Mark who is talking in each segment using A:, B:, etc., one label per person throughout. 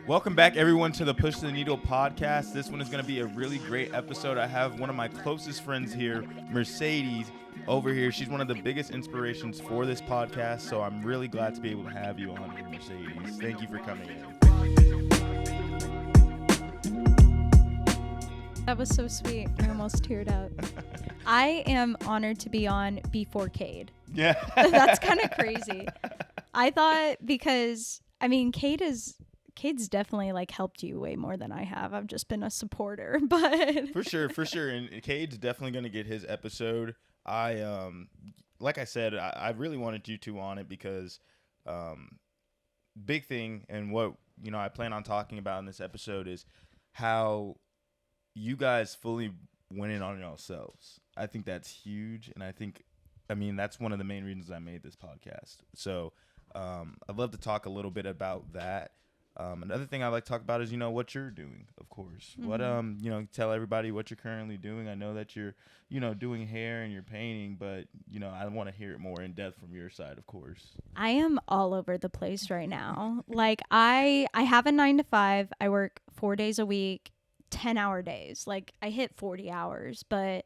A: Welcome back, everyone, to the Push the Needle podcast. This one is going to be a really great episode. I have one of my closest friends here, Mercedes, over here. She's one of the biggest inspirations for this podcast, so I'm really glad to be able to have you on here, Mercedes. Thank you for coming in.
B: That was so sweet. I almost teared up. I am honored to be on before Cade.
A: Yeah.
B: That's kind of crazy. I thought because, I mean, Cade's definitely like helped you way more than I have. I've just been a supporter, but
A: For sure. And Cade's definitely going to get his episode. Like I said, I really wanted you two on it because big thing and what, I plan on talking about in this episode is how you guys fully went in on yourselves. I think that's huge. And that's one of the main reasons I made this podcast. So I'd love to talk a little bit about that. Another thing I like to talk about is, what you're doing, of course.
B: Mm-hmm.
A: What, tell everybody what you're currently doing. I know that you're, doing hair and you're painting, but, I want to hear it more in depth from your side, of course.
B: I am all over the place right now. Like I have a 9 to 5. I work 4 days a week, 10-hour days. Like I hit 40 hours, but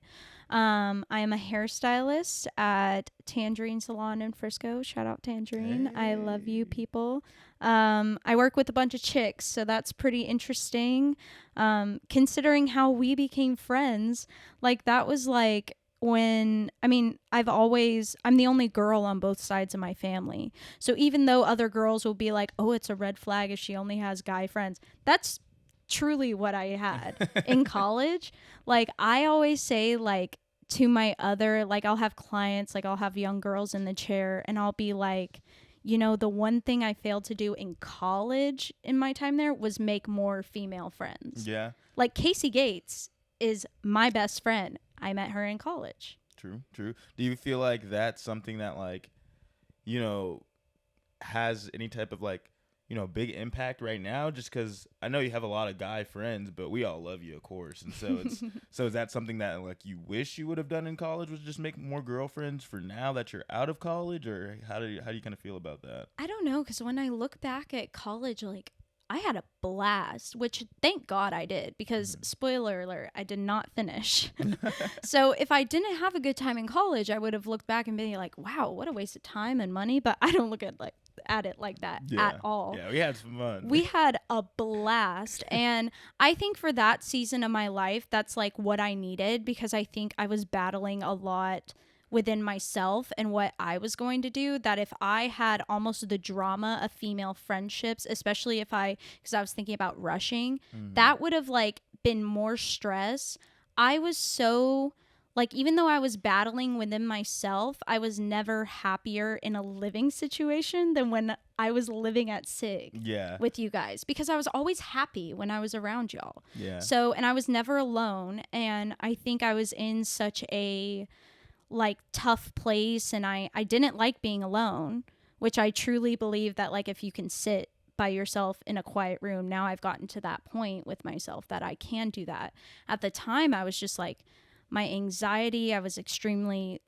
B: I am a hairstylist at Tangerine Salon in Frisco. Shout out Tangerine.
A: Hey.
B: I love you people. I work with a bunch of chicks, so that's pretty interesting. Considering how we became friends, like that was like I'm the only girl on both sides of my family. So even though other girls will be like, oh, it's a red flag if she only has guy friends, that's truly what I had in college. Like I always say, like to my other, like I'll have clients, like I'll have young girls in the chair and I'll be like, the one thing I failed to do in college in my time there was make more female friends.
A: Yeah.
B: Like Casey Gates is my best friend. I met her in college.
A: True. Do you feel like that's something that has any type of big impact right now? Just because I know you have a lot of guy friends, but we all love you, of course. And so is that something that you wish you would have done in college, was just make more girlfriends for now that you're out of college, or how do you kind of feel about that?
B: I don't know, because when I look back at college, like I had a blast, which thank God I did, because spoiler alert, I did not finish. So if I didn't have a good time in college, I would have looked back and been like, wow, what a waste of time and money. But I don't look at it like that at all.
A: Yeah, we had some fun.
B: We had a blast. And I think for that season of my life, that's like what I needed, because I think I was battling a lot within myself and what I was going to do, that if I had almost the drama of female friendships, especially because I was thinking about rushing, that would have been more stress. I was so even though I was battling within myself, I was never happier in a living situation than when I was living at SIG with you guys, because I was always happy when I was around y'all.
A: Yeah.
B: So, and I was never alone. And I think I was in such a tough place, and I didn't like being alone, which I truly believe that if you can sit by yourself in a quiet room, now I've gotten to that point with myself that I can do that. At the time I was just my anxiety, I was extremely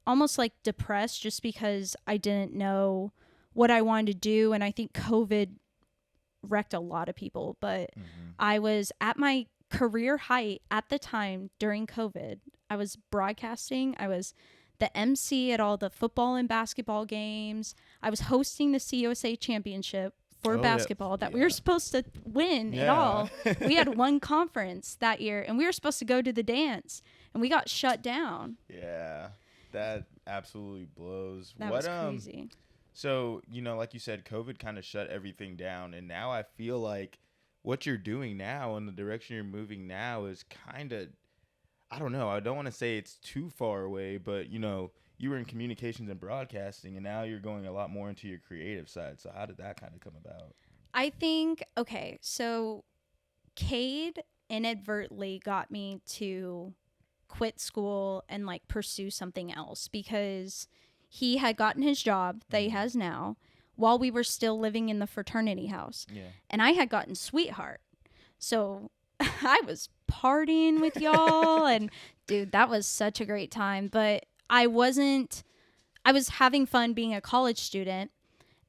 B: almost depressed, just because I didn't know what I wanted to do. And I think COVID wrecked a lot of people, but I was at my career height at the time during COVID. I was broadcasting. I was the MC at all the football and basketball games. I was hosting the CUSA championship for basketball that we were supposed to win at all. We had one conference that year, and we were supposed to go to the dance, and we got shut down.
A: Yeah, that absolutely blows.
B: That was crazy.
A: So, like you said, COVID kind of shut everything down, and now I feel like what you're doing now and the direction you're moving now is kind of, I don't know, I don't want to say it's too far away, but, you were in communications and broadcasting, and now you're going a lot more into your creative side. So how did that kind of come about?
B: I think, okay, so Cade inadvertently got me to quit school and pursue something else, because he had gotten his job that he has now while we were still living in the fraternity house. Yeah. And I had gotten Sweetheart. So I was partying with y'all, and dude, that was such a great time. But I was having fun being a college student,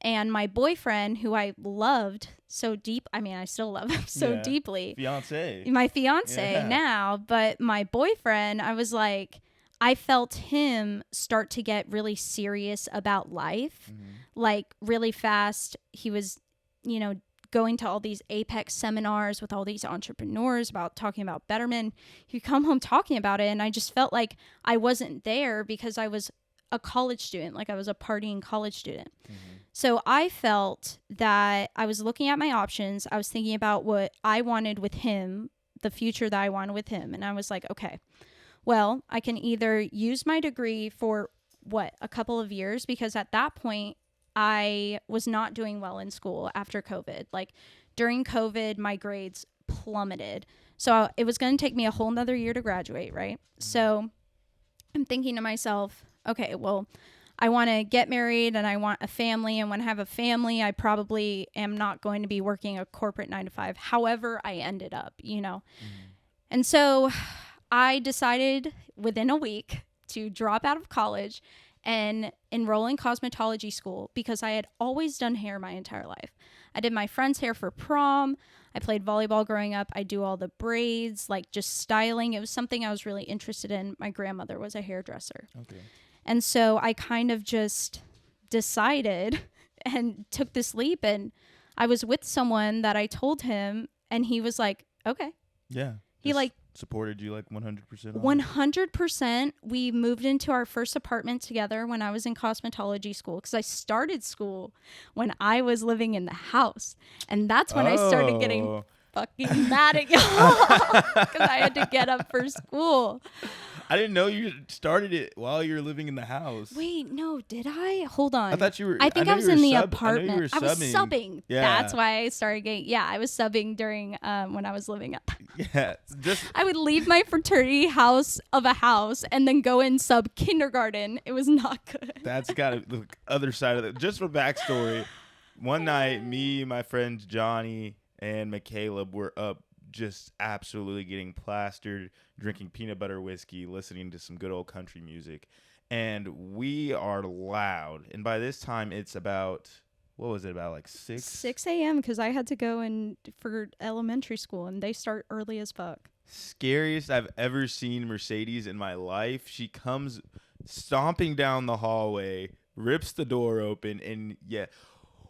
B: And my boyfriend, who I loved so deep, I mean, I still love him so deeply. My fiance now, but my boyfriend, I was like, I felt him start to get really serious about life, like really fast. He was, you know, going to all these Apex seminars with all these entrepreneurs about talking about betterment. He'd come home talking about it, and I just felt like I wasn't there because I was a college student, like I was a partying college student. So I felt that I was looking at my options. I was thinking about what I wanted with him, the future that I wanted with him. And I was like, okay, well, I can either use my degree for a couple of years, because at that point I was not doing well in school after COVID. Like during COVID, my grades plummeted. So it was going to take me a whole nother year to graduate, right? So I'm thinking to myself, okay, well, I want to get married and I want a family. And when I have a family, I probably am not going to be working a corporate 9-to-5. However, I ended up, you know. And so I decided within a week to drop out of college and enroll in cosmetology school, because I had always done hair my entire life. I did my friend's hair for prom. I played volleyball growing up. I do all the braids, like just styling. It was something I was really interested in. My grandmother was a hairdresser.
A: Okay.
B: And so I kind of just decided and took this leap, and I was with someone that I told him, and he was like, okay.
A: Yeah.
B: He like
A: supported you like 100%.
B: 100%. We moved into our first apartment together when I was in cosmetology school, because I started school when I was living in the house. And that's when I started getting fucking mad at y'all, because I had to get up for school.
A: I didn't know you started it while you were living in the house.
B: Wait, no, did I? Hold on.
A: I thought you were.
B: I think I was in the apartment.
A: I
B: was subbing.
A: Yeah.
B: That's why I started getting. Yeah, I was subbing during when I was living up.
A: Yeah,
B: I would leave my fraternity house of a house and then go in sub kindergarten. It was not good.
A: That's got to the other side of it. Just for backstory, one night, me, my friends Johnny and McCaleb were up, just absolutely getting plastered, drinking peanut butter whiskey, listening to some good old country music. And we are loud. And by this time, it's about, what was it, about like 6?
B: 6 a.m. because I had to go in for elementary school, and they start early as fuck.
A: Scariest I've ever seen Mercedes in my life. She comes stomping down the hallway, rips the door open, and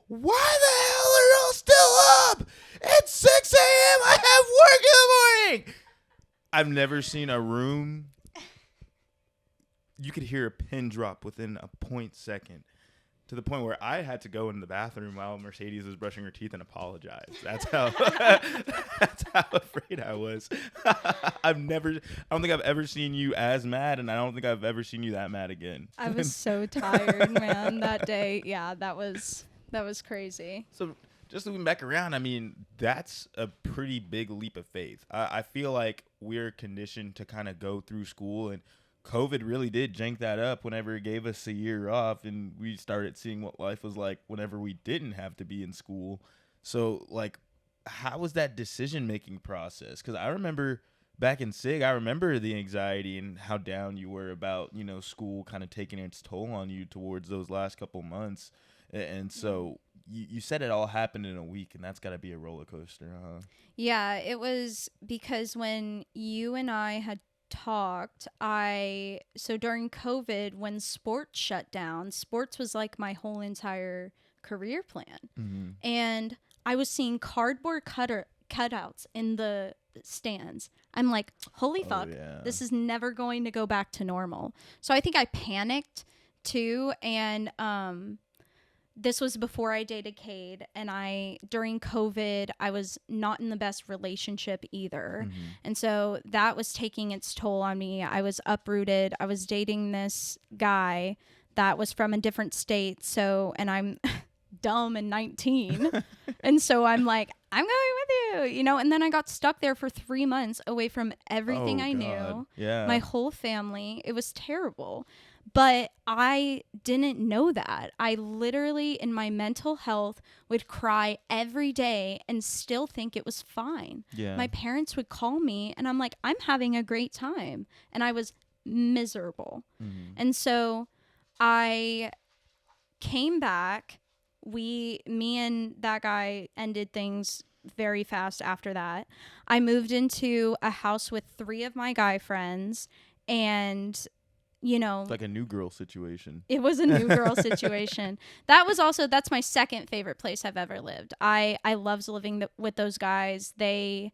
A: why the hell are y'all still up? It's 6 a.m. I have work in the morning. I've never seen a room. You could hear a pin drop within a 0.2 second, to the point where I had to go in the bathroom while Mercedes was brushing her teeth and apologize. That's how that's how afraid I was. I don't think I've ever seen you as mad, and I don't think I've ever seen you that mad again.
B: I was so tired, man, that day. Yeah, that was crazy.
A: So just looking back around, I mean, that's a pretty big leap of faith. I feel like we're conditioned to kind of go through school, and COVID really did jank that up whenever it gave us a year off, and we started seeing what life was like whenever we didn't have to be in school. So, like, how was that decision-making process? Because I remember back in SIG, I remember the anxiety and how down you were about, school kind of taking its toll on you towards those last couple months. And so you said it all happened in a week, and that's got to be a roller coaster, huh?
B: Yeah, it was, because when you and I had talked, so during COVID, when sports shut down, sports was like my whole entire career plan. Mm-hmm. And I was seeing cardboard cutouts in the stands. I'm like, holy fuck, this is never going to go back to normal. So I think I panicked too. And this was before I dated Cade, and during COVID, I was not in the best relationship either. Mm-hmm. And so that was taking its toll on me. I was uprooted. I was dating this guy that was from a different state. And I'm dumb and 19. And so I'm like, I'm going with you, and then I got stuck there for 3 months away from everything I knew.
A: Yeah.
B: My whole family. It was terrible. But I didn't know that. I literally, in my mental health, would cry every day and still think it was fine. Yeah. My parents would call me, and I'm like, I'm having a great time. And I was miserable. Mm-hmm. And so I came back me and that guy ended things very fast after that. I moved into a house with 3 of my guy friends, and
A: It's like a new girl situation.
B: it was a new girl situation. That's my second favorite place I've ever lived. I loved living with those guys. They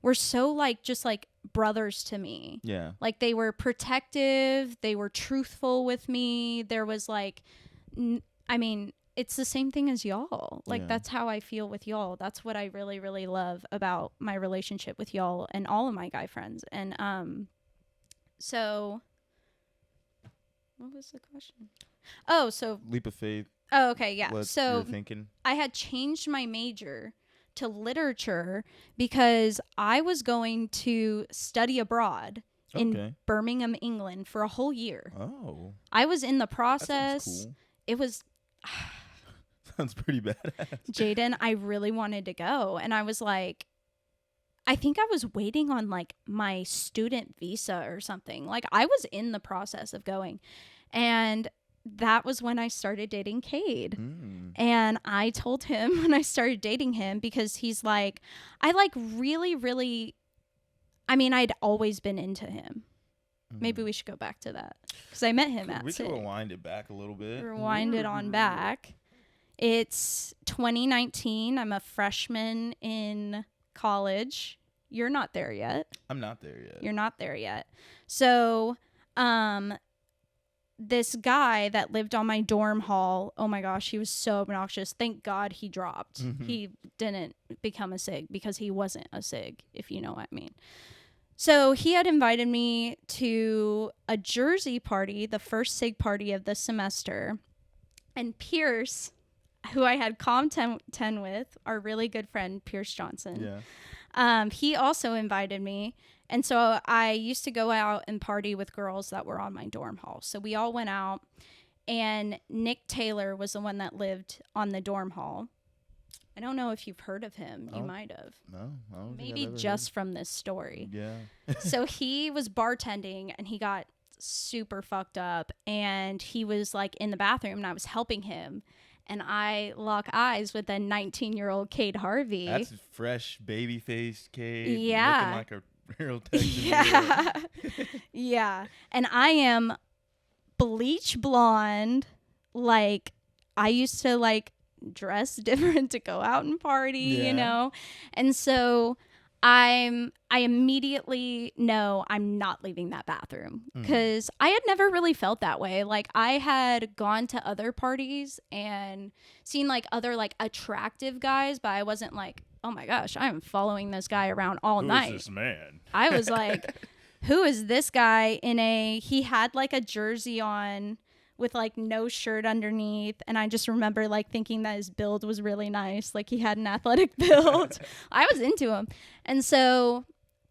B: were so like just like brothers to me.
A: Yeah.
B: Like they were protective, they were truthful with me. There was like I mean, it's the same thing as y'all. Like that's how I feel with y'all. That's what I really really love about my relationship with y'all and all of my guy friends. And so what was the question? Oh, so
A: leap of faith.
B: Oh, okay, yeah.
A: What
B: So
A: you're thinking?
B: I had changed my major to literature because I was going to study abroad in Birmingham, England for a whole year.
A: Oh.
B: I was in the process.
A: That sounds cool.
B: It was
A: sounds pretty badass.
B: Jaden, I really wanted to go, and I was like, I think I was waiting on like my student visa or something. Like I was in the process of going, and that was when I started dating Cade. And I told him when I started dating him, because he's like, I like really, really, I mean, I'd always been into him. Maybe we should go back to that, because I met him at
A: We
B: SIG.
A: can rewind it back a little bit.
B: Rewind it on back. It's 2019. I'm a freshman in college. You're not there yet.
A: I'm not there yet.
B: You're not there yet. So, this guy that lived on my dorm hall, oh my gosh, he was so obnoxious. Thank God he dropped. He didn't become a SIG because he wasn't a SIG, if you know what I mean. So he had invited me to a Jersey party, the first SIG party of the semester. And Pierce, who I had Comm 10 with, our really good friend, Pierce Johnson.
A: Yeah.
B: He also invited me. And so I used to go out and party with girls that were on my dorm hall. So we all went out, and Nick Taylor was the one that lived on the dorm hall. I don't know if you've heard of him. You might have.
A: No, I don't
B: Maybe
A: think I've
B: just from this story.
A: Yeah.
B: So he was bartending, and he got super fucked up, and he was like in the bathroom, and I was helping him. And I lock eyes with a 19-year-old Cade Harvey.
A: That's fresh, baby-faced Cade.
B: Yeah.
A: Looking like a real Texan.
B: Yeah. Yeah. And I am bleach blonde. Like, I used to, like, dress different to go out and party, you know? And so I immediately know I'm not leaving that bathroom, because I had never really felt that way. Like, I had gone to other parties and seen like other like attractive guys, but I wasn't like, oh my gosh, I'm following this guy around all night.
A: Who is this man?
B: I was like, who is this guy? He had like a jersey on with like no shirt underneath, and I just remember like thinking that his build was really nice. Like, he had an athletic build. I was into him. And so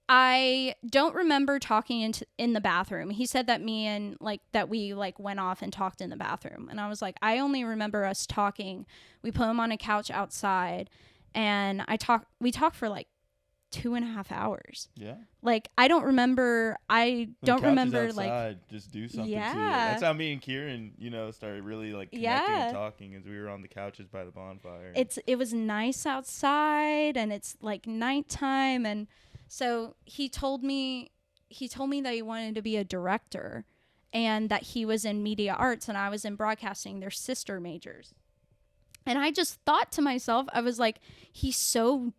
B: I don't remember talking in the bathroom. He said that we went off and talked in the bathroom, and I was like, I only remember us talking. We put him on a couch outside, and we talked for like 2.5 hours.
A: Yeah.
B: Like, I don't remember. I don't remember
A: outside,
B: like
A: just do something
B: yeah.
A: to it. That's how me and Kieran, started really like connecting and talking, as we were on the couches by the bonfire.
B: It was nice outside, and it's like nighttime, and so he told me that he wanted to be a director, and that he was in media arts and I was in broadcasting. They're sister majors. And I just thought to myself, I was like, he's so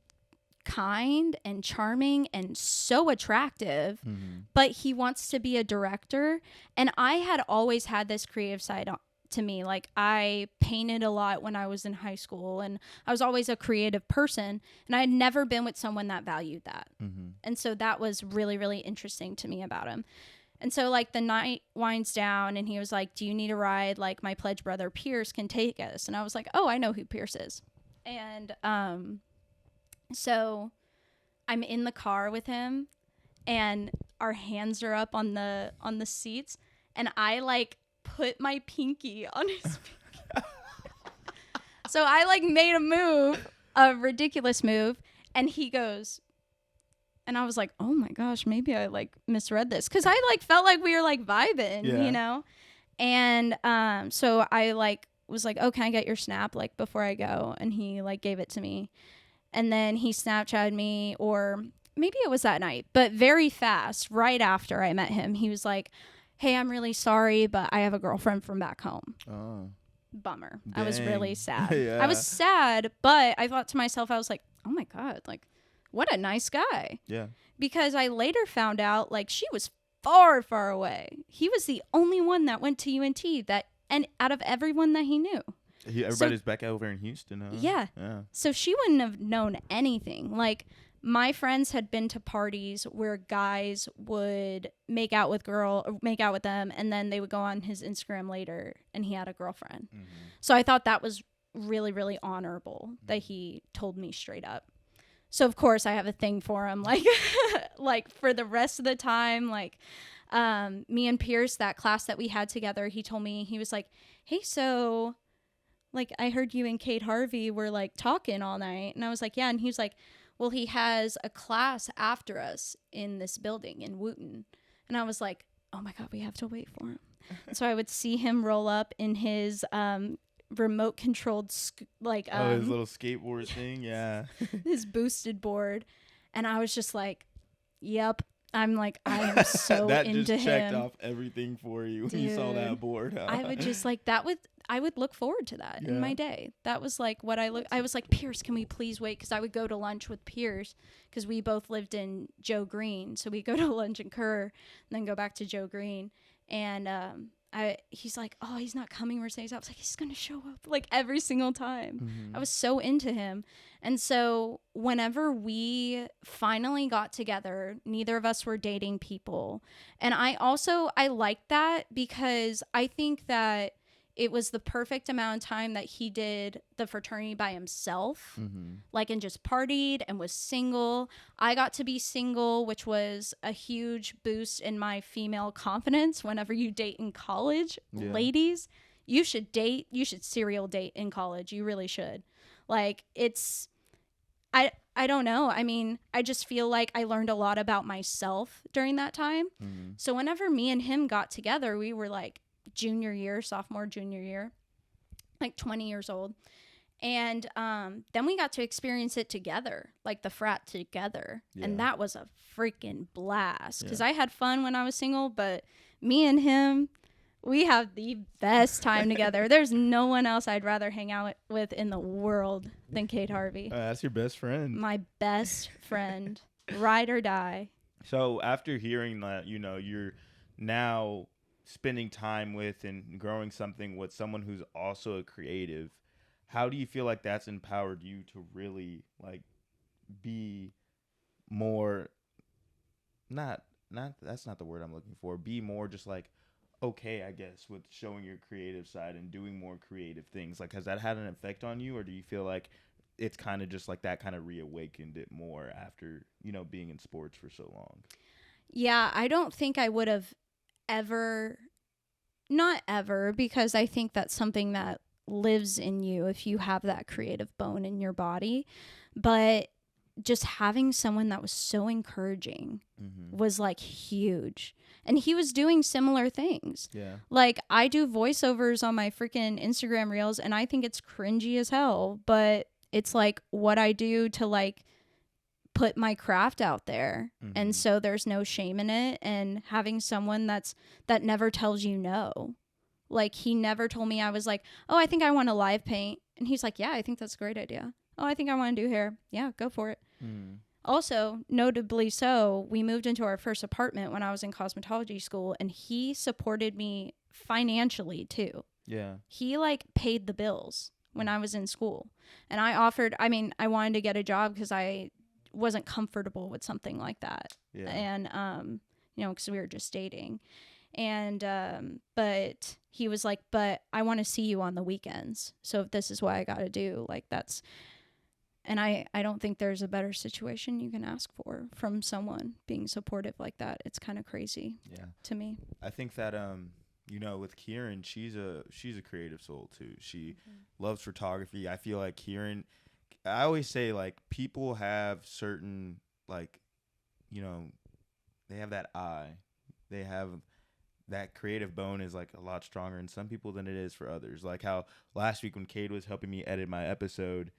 B: kind and charming and so attractive, but he wants to be a director. And I had always had this creative side to me. Like, I painted a lot when I was in high school, and I was always a creative person, and I had never been with someone that valued that. And so that was really, really interesting to me about him. And so like the night winds down, and he was like, do you need a ride? Like, my pledge brother Pierce can take us. And I was like, oh, I know who Pierce is. And so I'm in the car with him, and our hands are up on the seats, and I like put my pinky on his pinky. So I like made a ridiculous move, and he goes, and I was like, oh my gosh, maybe I like misread this, because I like felt like we were like vibing, you know? And so I like was like, oh, can I get your Snap, like, before I go? And he, like, gave it to me. And then he Snapchatted me, or maybe it was that night, but very fast, right after I met him, he was like, hey, I'm really sorry, but I have a girlfriend from back home.
A: Oh.
B: Bummer.
A: Dang.
B: I was really sad.
A: Yeah.
B: I was sad, but I thought to myself, I was like, oh my God, like, what a nice guy.
A: Yeah.
B: Because I later found out, like, she was far, far away. He was the only one that went to UNT, and out of everyone that he knew.
A: Everybody's back over in Houston, huh?
B: Yeah. So she wouldn't have known anything. Like, my friends had been to parties where guys would make out with them, and then they would go on his Instagram later, and he had a girlfriend. Mm-hmm. So I thought that was really, really honorable that he told me straight up. So of course I have a thing for him, like, like for the rest of the time, like, me and Pierce, that class that we had together, he told me, he was like, hey, so, like, I heard you and Kate Harvey were, like, talking all night. And I was like, yeah. And he was like, well, he has a class after us in this building in Wooten. And I was like, oh my God, we have to wait for him. So I would see him roll up in his remote controlled, his little
A: skateboard thing. Yeah.
B: His boosted board. And I was just like, yep. I'm like, I am so
A: that
B: into
A: just
B: him.
A: Checked off everything for you when you saw that board. Huh?
B: I would just like I would look forward to that in my day. That was like what I was like, Pierce, can we please wait? Because I would go to lunch with Pierce because we both lived in Joe Green. So we go to lunch in Kerr and then go back to Joe Green. And he's like, oh, he's not coming, Mercedes. I was like, he's going to show up like every single time. Mm-hmm. I was so into him. And so whenever we finally got together, neither of us were dating people. And I liked that because I think that it was the perfect amount of time that he did the fraternity by himself, like, and just partied and was single. I got to be single, which was a huge boost in my female confidence. Whenever you date in college, ladies, you should serial date in college. You really should. Like, I don't know. I mean, I just feel like I learned a lot about myself during that time. Mm-hmm. So whenever me and him got together, we were like sophomore, junior year, like 20 years old. And then we got to experience it together, like the frat together. Yeah. And that was a freaking blast because I had fun when I was single, but me and him, we have the best time together. There's no one else I'd rather hang out with in the world than Kate Harvey.
A: That's your best friend.
B: My best friend. Ride or die.
A: So after hearing that, you're now spending time with and growing something with someone who's also a creative, how do you feel like that's empowered you to really, like, be more, not that's not the word I'm looking for, be more just like, okay, I guess, with showing your creative side and doing more creative things? Like, has that had an effect on you, or do you feel like it's kind of just like that kind of reawakened it more after, being in sports for so long?
B: Yeah, I don't think I would have not ever, because I think that's something that lives in you if you have that creative bone in your body. But just having someone that was so encouraging was like huge. And he was doing similar things. Yeah. Like, I do voiceovers on my freaking Instagram reels and I think it's cringy as hell, but it's like what I do to, like, put my craft out there. And so there's no shame in it. And having someone that never tells you no. Like, he never told me, I was like, oh, I think I want to live paint. And he's like, yeah, I think that's a great idea. Oh, I think I want to do hair. Yeah, go for it. Also, notably so, we moved into our first apartment when I was in cosmetology school, and he supported me financially too. Yeah. He, like, paid the bills when I was in school. And I wanted to get a job because I wasn't comfortable with something like that. Yeah. And, because we were just dating. And, but he was like, but I want to see you on the weekends. So if this is what I got to do, like, that's, and I don't think there's a better situation you can ask for from someone being supportive like that. It's kind of crazy to me.
A: I think that, with Kieran, she's a creative soul too. She loves photography. I feel like Kieran, I always say, like, people have certain, like, they have that eye. They have that creative bone is like a lot stronger in some people than it is for others. Like how last week when Cade was helping me edit my episode,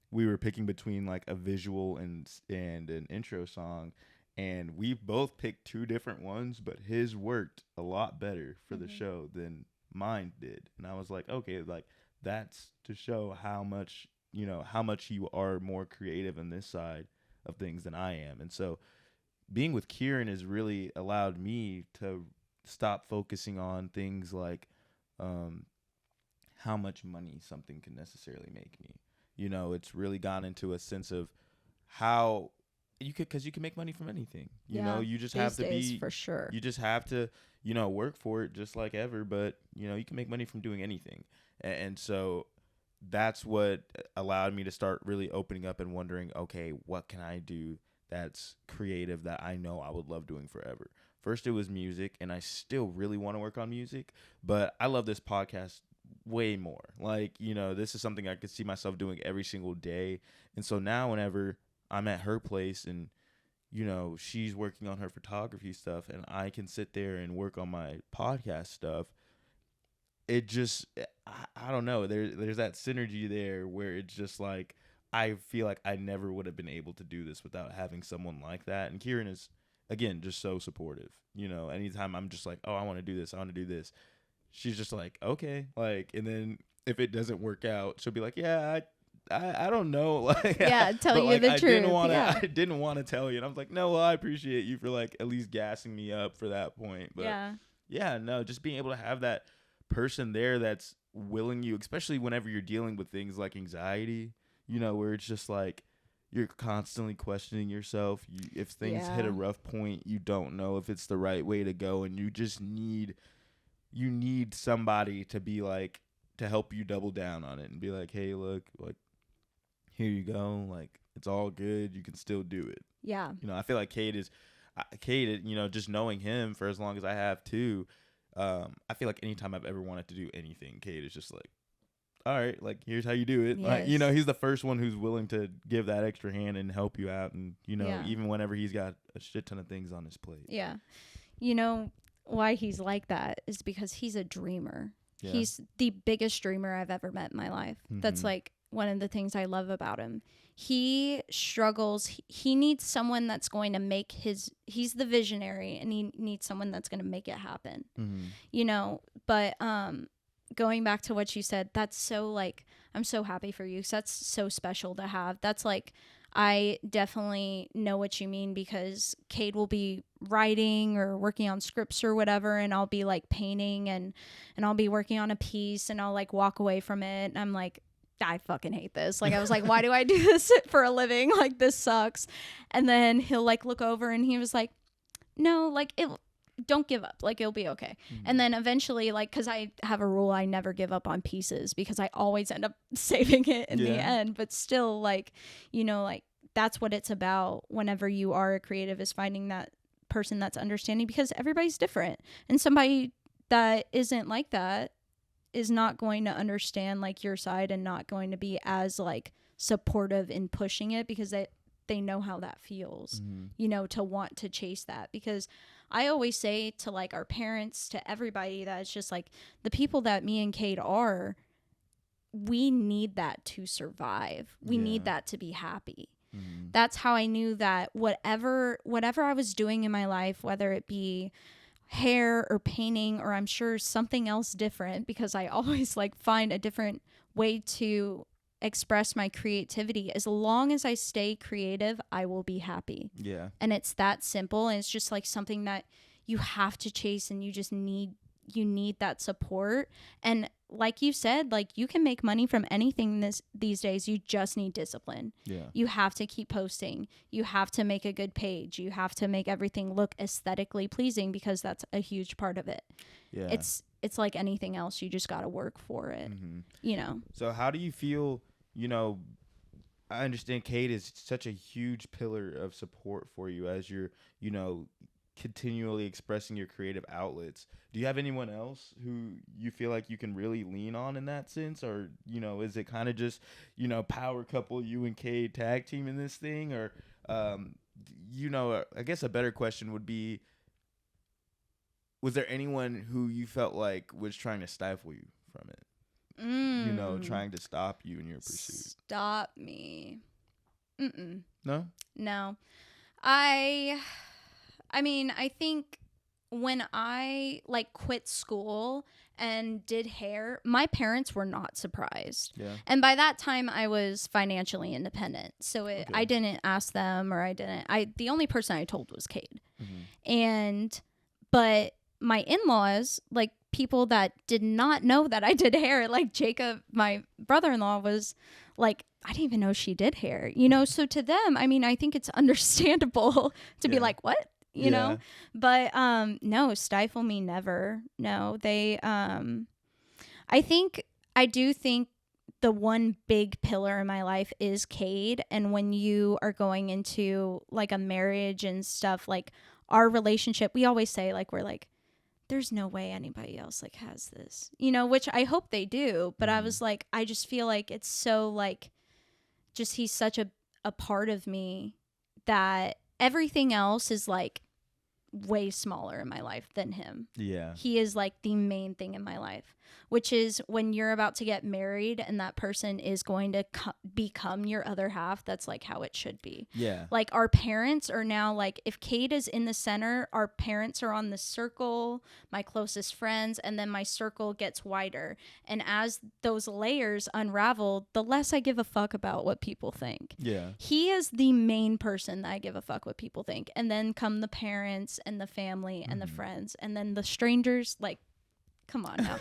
A: we were picking between like a visual and an intro song, and we both picked two different ones, but his worked a lot better for the show than mine did. And I was like, okay, like that's to show how much, how much you are more creative on this side of things than I am. And so being with Kieran has really allowed me to stop focusing on things like how much money something can necessarily make me. It's really gone into a sense of how you could, because you can make money from anything. You just have to be,
B: for sure.
A: You just have to, work for it just like ever. But you can make money from doing anything, and so that's what allowed me to start really opening up and wondering, okay, what can I do that's creative that I know I would love doing forever. First, it was music, and I still really want to work on music, but I love this podcast way more. Like, this is something I could see myself doing every single day. And so now whenever I'm at her place and, she's working on her photography stuff and I can sit there and work on my podcast stuff, it just, I don't know. There's that synergy there where it's just like, I feel like I never would have been able to do this without having someone like that. And Kieran is, again, just so supportive. Anytime I'm just like, oh, I want to do this, she's just like, okay. Like, and then if it doesn't work out, she'll be like, yeah, I don't know. Like,
B: tell you the truth.
A: I didn't want to tell you. And I was like, no, well, I appreciate you for like at least gassing me up for that point. But no, just being able to have that person there that's willing you, especially whenever you're dealing with things like anxiety, where it's just like you're constantly questioning yourself. If things hit a rough point, you don't know if it's the right way to go, and you just need somebody to be like, to help you double down on it and be like, hey, look, like, here you go, like, it's all good, you can still do it. I feel like Cade, just knowing him for as long as I have too, I feel like anytime I've ever wanted to do anything, Cade is just like, all right, like, here's how you do it. Like, he's the first one who's willing to give that extra hand and help you out. And, even whenever he's got a shit ton of things on his plate.
B: Yeah. Why he's like that is because he's a dreamer. Yeah. He's the biggest dreamer I've ever met in my life. Mm-hmm. That's like one of the things I love about him. He struggles. He needs someone that's going to he's the visionary, and he needs someone that's going to make it happen. Mm-hmm. But, going back to what you said, that's so like, I'm so happy for you. 'Cause that's so special to have. That's like, I definitely know what you mean, because Cade will be writing or working on scripts or whatever, and I'll be like painting and I'll be working on a piece, and I'll like walk away from it, and I'm like, I fucking hate this. Like, I was like, why do I do this for a living? Like, this sucks. And then he'll like look over and he was like, no, like, don't give up, like, it'll be okay. Mm-hmm. And then eventually, like, because I have a rule, I never give up on pieces, because I always end up saving it in the end. But still, like, like, that's what it's about whenever you are a creative, is finding that person that's understanding, because everybody's different, and somebody that isn't like that is not going to understand like your side, and not going to be as like supportive in pushing it, because they know how that feels, to want to chase that. Because I always say to like our parents, to everybody, that it's just like the people that me and Cade are, we need that to survive. We need that to be happy. Mm-hmm. That's how I knew that whatever I was doing in my life, whether it be hair or painting, or I'm sure something else different, because I always like find a different way to express my creativity. As long as I stay creative, I will be happy. Yeah. And it's that simple. And it's just like something that you have to chase, and you need that support. And like you said, like, you can make money from anything these days. You just need discipline. Yeah. You have to keep posting. You have to make a good page. You have to make everything look aesthetically pleasing, because that's a huge part of it. Yeah. It's like anything else. You just got to work for it. Mm-hmm.
A: So how do you feel, I understand Cade is such a huge pillar of support for you as you're, continually expressing your creative outlets. Do you have anyone else who you feel like you can really lean on in that sense? Or, is it kind of just, power couple, you and Cade tag team in this thing? Or, I guess a better question would be, was there anyone who you felt like was trying to stifle you from it? You know, trying to stop you in your pursuit.
B: Stop me.
A: No?
B: No. I mean, I think when I like quit school and did hair, my parents were not surprised.
A: Yeah.
B: And by that time I was financially independent. So I didn't ask them, or the only person I told was Cade. But my in-laws, like people that did not know that I did hair, like Jacob, my brother-in-law, was like, I didn't even know she did hair, you know? So to them, I mean, I think it's understandable to be like, what? You know? But no, stifle me, never. No, I do think the one big pillar in my life is Cade. And when you are going into like a marriage and stuff, like our relationship, we always say like, we're like, there's no way anybody else like has this, you know, which I hope they do. But I was like, I just feel like it's so like, just he's such a part of me that everything else is like way smaller in my life than him.
A: Yeah.
B: He is like the main thing in my life, which is when you're about to get married and that person is going to become your other half. That's like how it should be.
A: Yeah.
B: Like our parents are now like, if Kate is in the center, our parents are on the circle, my closest friends, and then my circle gets wider. And as those layers unravel, the less I give a fuck about what people think.
A: Yeah.
B: He is the main person that I give a fuck what people think. And then come the parents and the family and the friends, and then the strangers. Like, come on now.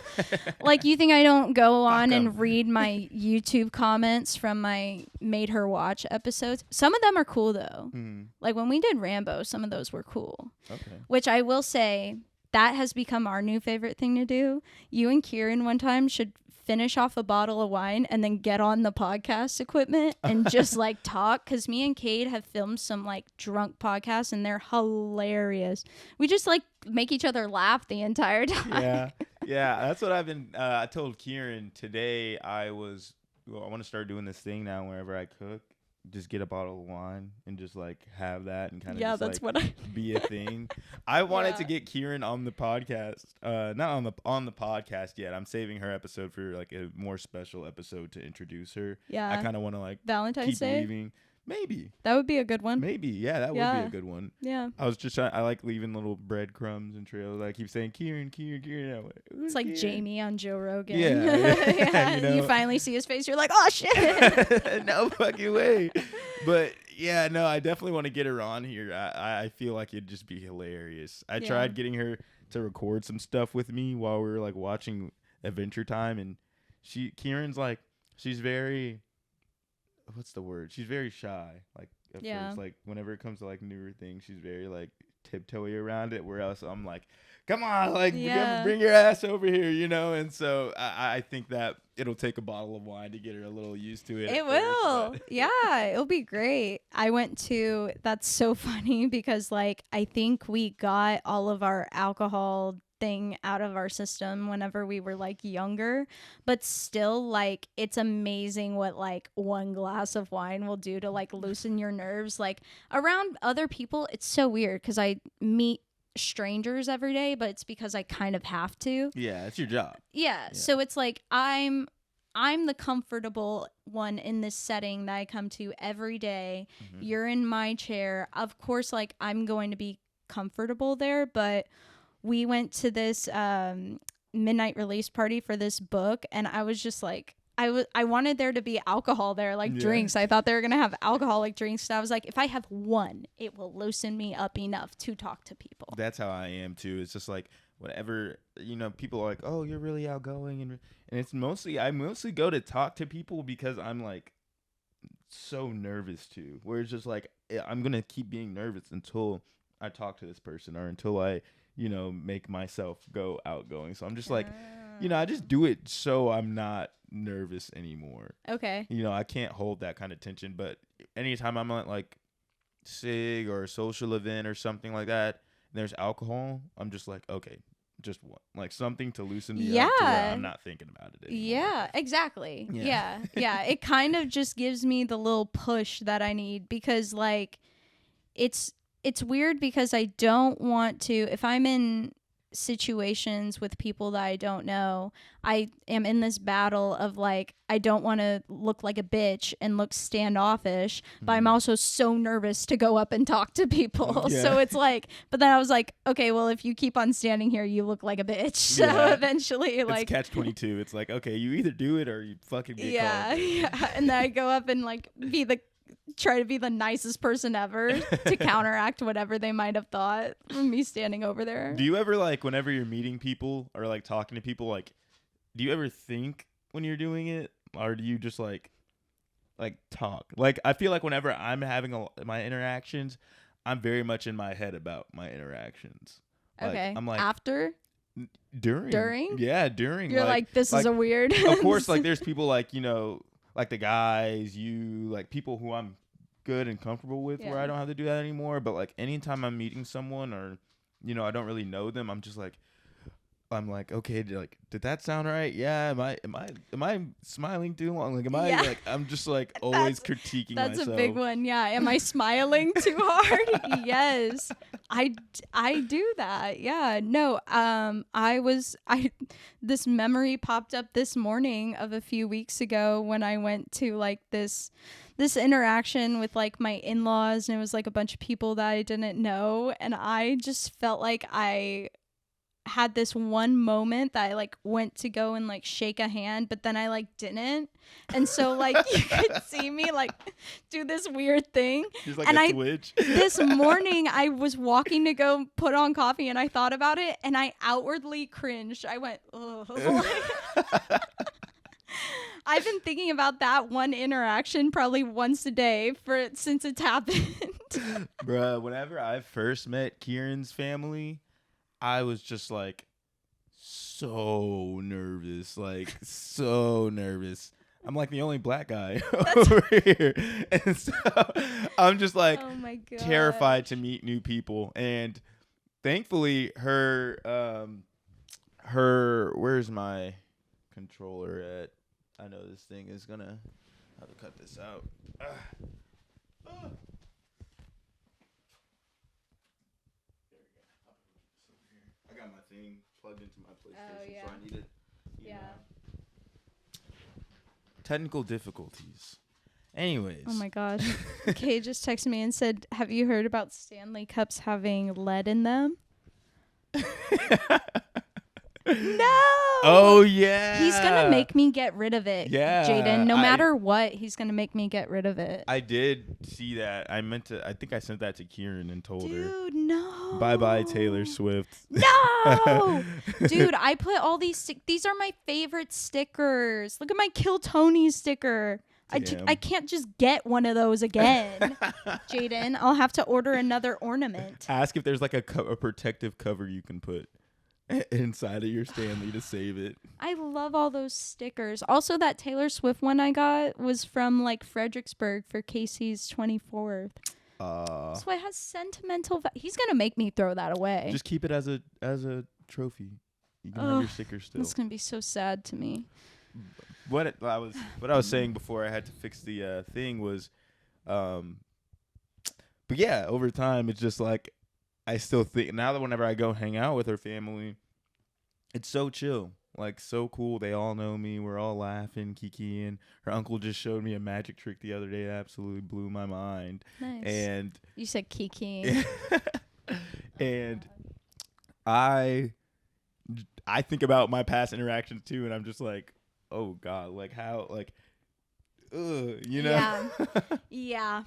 B: Like, you think I don't go on and read my YouTube comments from my Made Her Watch episodes? Some of them are cool though. Like when we did Rambo, some of those were cool. Okay. Which I will say, that has become our new favorite thing to do. You and Kieran one time should finish off a bottle of wine and then get on the podcast equipment and just like talk, because me and Cade have filmed some like drunk podcasts and they're hilarious. We just like make each other laugh the entire time.
A: Yeah, that's what I've been I told Kieran today. I want to start doing this thing now. Wherever I cook, just get a bottle of wine and just like have that and kind of
B: that's
A: like,
B: what I
A: be a thing. I wanted to get Kieran on the podcast, not on the podcast yet. I'm saving her episode for like a more special episode to introduce her. I kind of want to like
B: Valentine's Day.
A: Leaving. Maybe
B: that would be a good one.
A: Maybe that would be a good one. I was just I like leaving little breadcrumbs and trails. I keep saying Kieran.
B: It's like Jamie on Joe Rogan.
A: You know?
B: You finally see his face, you're like, oh shit.
A: No fucking way. But yeah, no, I definitely want to get her on here. I feel like it'd just be hilarious. I tried getting her to record some stuff with me while we were like watching Adventure Time, and Kieran's like, she's very, what's the word? She's very shy. Like at first, like whenever it comes to like newer things, she's very like tiptoey around it. Where else I'm like, come on, like bring your ass over here, you know. And so I think that it'll take a bottle of wine to get her a little used to it.
B: It will. Yeah, it'll be great. That's so funny because like I think we got all of our alcohol thing out of our system whenever we were like younger, but still like it's amazing what like one glass of wine will do to like loosen your nerves. Like around other people, it's so weird because I meet strangers every day, but it's because I kind of have to.
A: Yeah, it's your job.
B: Yeah. So it's like I'm the comfortable one in this setting that I come to every day. You're in my chair. Of course, like I'm going to be comfortable there, but we went to this midnight release party for this book, and I was just like, I wanted there to be alcohol there, like drinks. I thought they were going to have alcoholic drinks. So I was like, if I have one, it will loosen me up enough to talk to people.
A: That's how I am too. It's just like whatever, you know, people are like, oh, you're really outgoing. And it's I mostly go to talk to people because I'm like so nervous too. Where it's just like, I'm going to keep being nervous until I talk to this person or until I, you know, make myself go outgoing. So I'm just like, you know, I just do it so I'm not nervous anymore.
B: Okay.
A: You know, I can't hold that kind of tension, but anytime I'm at like SIG or a social event or something like that, and there's alcohol, I'm just like, okay, just one, like something to loosen me up to where I'm not thinking about it anymore.
B: Yeah, exactly. Yeah. It kind of just gives me the little push that I need because like it's weird because I don't want to, if I'm in situations with people that I don't know, I am in this battle of like, I don't want to look like a bitch and look standoffish, but I'm also so nervous to go up and talk to people.
A: Yeah.
B: So it's like, but then I was like, okay, well, if you keep on standing here, you look like a bitch. So eventually, like,
A: it's catch-22. It's like, okay, you either do it or you fucking get called.
B: Yeah. And then I go up and like try to be the nicest person ever to counteract whatever they might have thought from me standing over there.
A: Do you ever, like, whenever you're meeting people or like talking to people, like, do you ever think when you're doing it, or do you just like talk? Like, I feel like whenever I'm having my interactions, I'm very much in my head about my interactions. Like,
B: Okay.
A: I'm like,
B: after?
A: During? Yeah, during.
B: You're like this is a weird.
A: Of course, like, there's people like, you know, like the guys, like people who I'm good and comfortable with where I don't have to do that anymore. But like anytime I'm meeting someone or, you know, I don't really know them, I'm like, okay, did that sound right? Yeah. Am I smiling too long? Like, I'm just like always critiquing myself.
B: That's a big one. Yeah. Am I smiling too hard? Yes. I do that. Yeah. No. This memory popped up this morning of a few weeks ago when I went to like this interaction with like my in-laws, and it was like a bunch of people that I didn't know, and I just felt like I had this one moment that I like went to go and like shake a hand, but then I like didn't, and so like you could see me like do this weird thing.
A: Just like
B: and
A: a twitch.
B: This morning I was walking to go put on coffee, and I thought about it, and I outwardly cringed. I went, ugh. I've been thinking about that one interaction probably once a day since it's happened.
A: Bruh, whenever I first met Kieran's family, I was just like so nervous. Like, so nervous. I'm like the only black guy over here. And so I'm just like terrified to meet new people. And thankfully where's my controller at? I know this thing is gonna have to cut this out. I got my thing plugged into my PlayStation, so I need it. Yeah. Technical difficulties. Anyways.
B: Oh my gosh. Kay just texted me and said, "Have you heard about Stanley Cups having lead in them?" No.
A: Oh yeah.
B: He's gonna make me get rid of it.
A: Yeah.
B: Jaden. No matter what, he's gonna make me get rid of it.
A: I did see that. I think I sent that to Kieran and told her.
B: Dude, no.
A: Bye Taylor Swift.
B: No. Dude, I put all these are my favorite stickers. Look at my Kill Tony sticker. I can't just get one of those again. Jaden, I'll have to order another ornament.
A: Ask if there's like a protective cover you can put inside of your Stanley to save it.
B: I love all those stickers. Also, that Taylor Swift one I got was from like Fredericksburg for Casey's 24th. So it has sentimental he's gonna make me throw that away.
A: Just keep it as a trophy. You can have your sticker still.
B: It's gonna be so sad to me.
A: What I was saying before I had to fix the thing was, but yeah, over time it's just like I still think now that whenever I go hang out with her family, it's so chill, like so cool. They all know me. We're all laughing, kikiing. Her uncle just showed me a magic trick the other day that absolutely blew my mind.
B: Nice.
A: And
B: you said kikiing.
A: And I think about my past interactions too, and I'm just like, oh God, like how, like, you know?
B: Yeah. Yeah.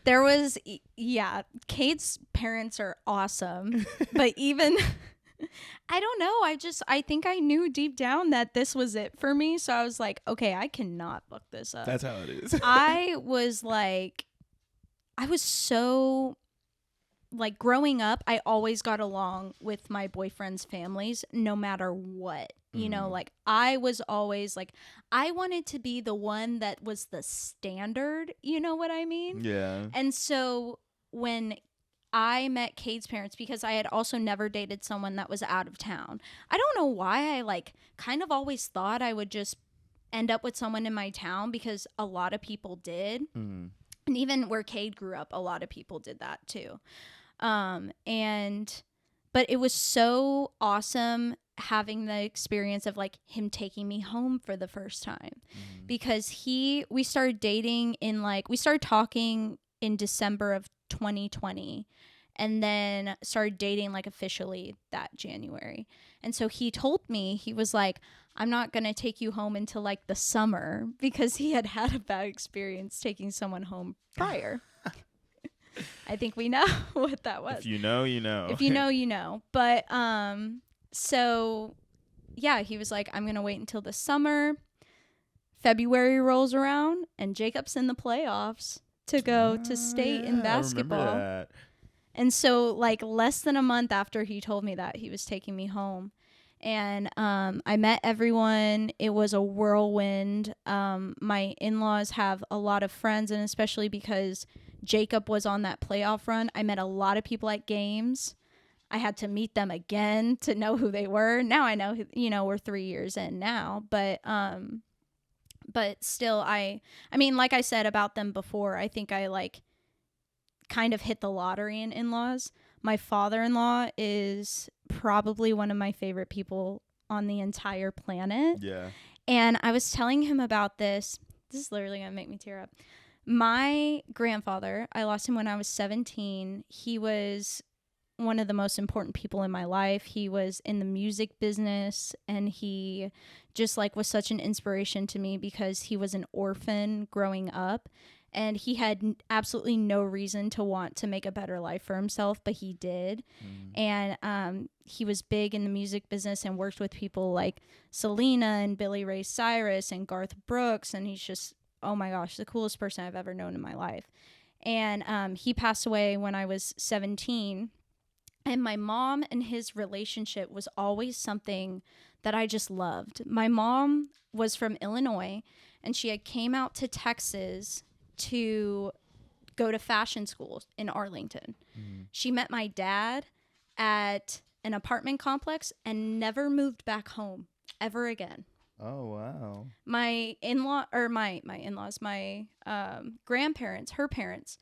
B: There was, Kate's parents are awesome, but even, I don't know. I think I knew deep down that this was it for me. So I was like, okay, I cannot fuck this up.
A: That's how it is.
B: I was so, like, growing up, I always got along with my boyfriend's families, no matter what. You know, like, I was always, like, I wanted to be the one that was the standard, you know what I mean?
A: Yeah.
B: And so when I met Cade's parents, because I had also never dated someone that was out of town, I don't know why I, like, kind of always thought I would just end up with someone in my town, because a lot of people did. And even where Cade grew up, a lot of people did that too. And But it was so awesome having the experience of like him taking me home for the first time, because we started dating we started talking in December of 2020, and then started dating like officially that January. And so he told me, he was like, I'm not going to take you home until like the summer, because he had a bad experience taking someone home prior. I think we know what that was.
A: If you know, you know.
B: If you know, you know. But so yeah, he was like, I'm going to wait until the summer. February rolls around and Jacob's in the playoffs to go to state in basketball.
A: I remember that.
B: And so like less than a month after he told me that, he was taking me home. And I met everyone. It was a whirlwind. My in-laws have a lot of friends, and especially because Jacob was on that playoff run, I met a lot of people at games. I had to meet them again to know who they were. Now I know, we're 3 years in now, but still, I mean, like I said about them before, I think I like kind of hit the lottery in in-laws. My father-in-law is probably one of my favorite people on the entire planet.
A: Yeah.
B: And I was telling him about this. This is literally going to make me tear up. My grandfather, I lost him when I was 17. He was one of the most important people in my life. He was in the music business, and he just like was such an inspiration to me because he was an orphan growing up, and he had absolutely no reason to want to make a better life for himself, but he did. And he was big in the music business and worked with people like Selena and Billy Ray Cyrus and Garth Brooks, and he's just, oh my gosh, the coolest person I've ever known in my life. And he passed away when I was 17. And my mom and his relationship was always something that I just loved. My mom was from Illinois, and she had came out to Texas to go to fashion school in Arlington. She met my dad at an apartment complex and never moved back home ever again.
A: Oh, wow.
B: My in-law, or my in-laws, my grandparents, her parents,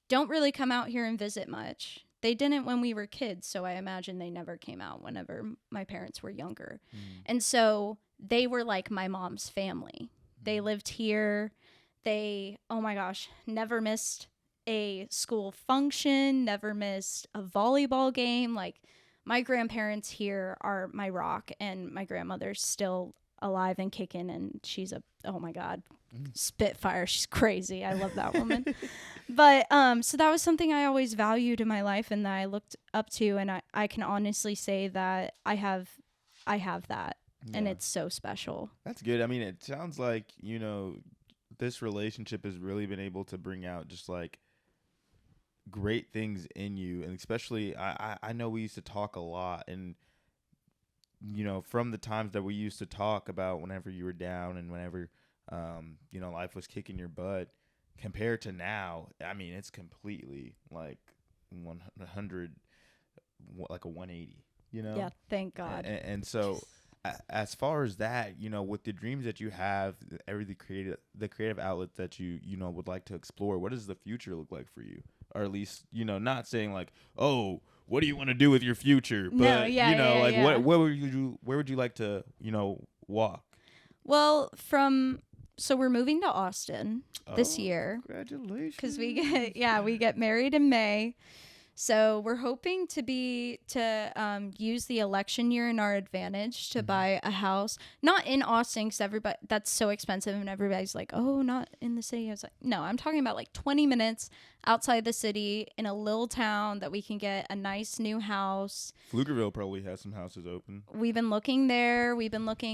B: don't really come out here and visit much. They didn't when we were kids, so I imagine they never came out whenever my parents were younger. And so they were like my mom's family. They lived here. They, oh my gosh, never missed a school function, never missed a volleyball game. Like, my grandparents here are my rock, and my grandmother's still alive and kicking, and she's oh my God, spitfire. She's crazy. I love that woman. But so that was something I always valued in my life and that I looked up to, and I can honestly say that I have that, and it's so special.
A: That's good. I mean, it sounds like, this relationship has really been able to bring out just like great things in you. And especially I know we used to talk a lot, and from the times that we used to talk about whenever you were down and whenever life was kicking your butt, compared to now, I mean, it's completely like 100, like a 180,
B: Yeah, thank God.
A: And so as far as that, with the dreams that you have, the creative outlets that you would like to explore, what does the future look like for you? Or at least, not saying like, oh, what do you want to do with your future? But where would you like to, walk?
B: Well, so we're moving to Austin this year.
A: Congratulations.
B: Because we get married in May. So we're hoping to use the election year in our advantage to buy a house, not in Austin, because that's so expensive, and everybody's like, oh, not in the city. I was like, no, I'm talking about like 20 minutes outside the city in a little town that we can get a nice new house.
A: Pflugerville probably has some houses open.
B: We've been looking there.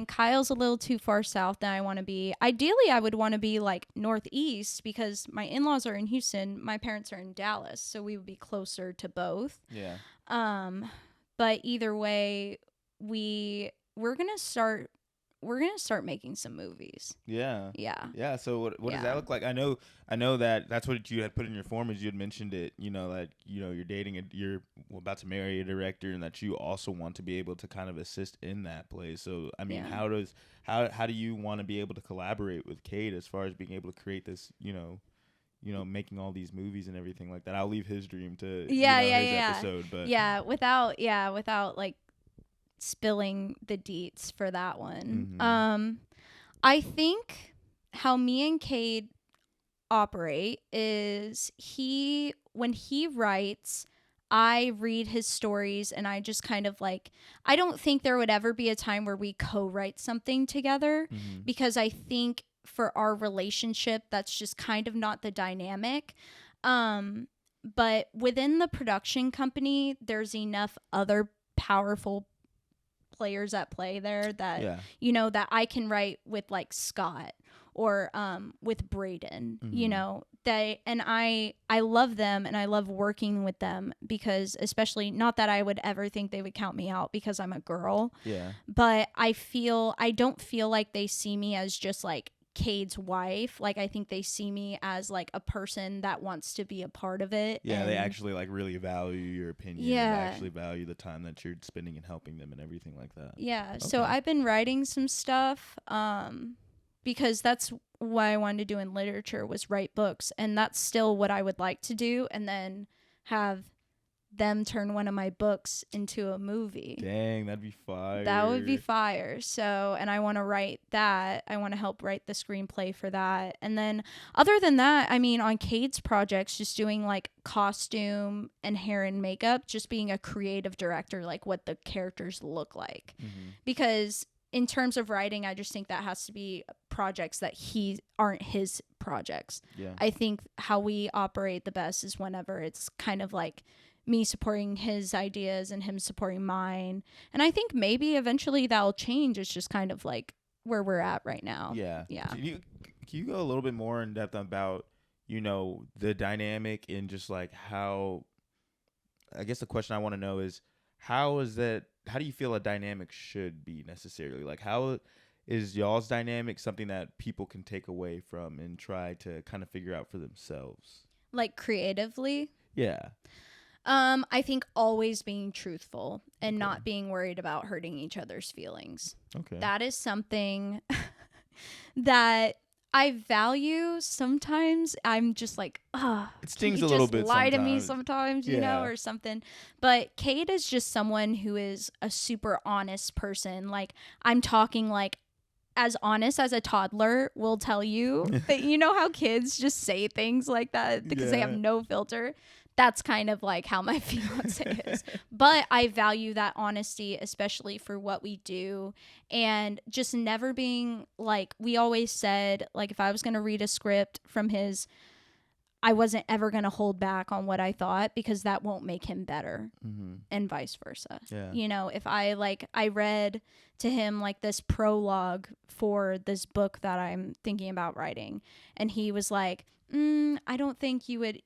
B: Kyle's a little too far south than I want to be. Ideally, I would want to be like northeast, because my in-laws are in Houston. My parents are in Dallas, so we would be closer to both.
A: Yeah.
B: But either way, we're gonna start making some movies.
A: Yeah.
B: Yeah.
A: Yeah. So what does that look like? I know that that's what you had put in your form, as you had mentioned it, that, you're dating you're about to marry a director, and that you also want to be able to kind of assist in that place. So, I mean, how do you want to be able to collaborate with Kate as far as being able to create this, making all these movies and everything like that. I'll leave his dream to his episode, but
B: without like spilling the deets for that one.
A: Mhm.
B: I think how me and Cade operate is when he writes, I read his stories and I just kind of like, I don't think there would ever be a time where we co-write something together,
A: Mhm.
B: because I think for our relationship that's just kind of not the dynamic. But within the production company there's enough other powerful players at play there that
A: Yeah.
B: that I can write with like Scott or with Braden,
A: Mhm.
B: and I love them and I love working with them, because especially, not that I would ever think they would count me out because I'm a girl,
A: Yeah.
B: but I don't feel like they see me as just like Cade's wife. Like I think they see me as like a person that wants to be a part of it.
A: Yeah,
B: and
A: they actually like really value your opinion and
B: Yeah.
A: actually value the time that you're spending and helping them and everything like that.
B: Yeah, so
A: Okay.
B: I've been writing some stuff because that's what I wanted to do in literature, was write books, and that's still what I would like to do, and then have them turn one of my books into a movie.
A: Dang, that'd be fire.
B: That would be fire. So, and I want to write that. I want to help write the screenplay for that. And then other than that, I mean, on Cade's projects, just doing like costume and hair and makeup, just being a creative director, like what the characters look like.
A: Mhm.
B: Because in terms of writing, I just think that has to be projects that aren't his projects.
A: Yeah.
B: I think how we operate the best is whenever it's kind of like me supporting his ideas and him supporting mine. And I think maybe eventually that'll change. It's just kind of like where we're at right now.
A: Yeah.
B: Yeah.
A: Can you go a little bit more in depth about, the dynamic and just like how, I guess the question I want to know is how do you feel a dynamic should be necessarily? Like how is y'all's dynamic something that people can take away from and try to kind of figure out for themselves?
B: Like creatively?
A: Yeah.
B: I think always being truthful and
A: Okay.
B: not being worried about hurting each other's feelings.
A: Okay.
B: That is something that I value. Sometimes I'm just like,
A: It stings
B: you
A: a little
B: just
A: bit
B: lie to me
A: sometimes.
B: sometimes,
A: Yeah.
B: or something. But Kate is just someone who is a super honest person. Like I'm talking like as honest as a toddler will tell you. That how kids just say things like that because they have
A: Yeah.
B: no filter. That's kind of like how my fiance is. But I value that honesty, especially for what we do. And just never being like, we always said, like, if I was going to read a script from his, I wasn't ever going to hold back on what I thought, because that won't make him better,
A: Mm-hmm.
B: and vice versa.
A: Yeah.
B: If I read to him like this prologue for this book that I'm thinking about writing, and he was like, I don't think you would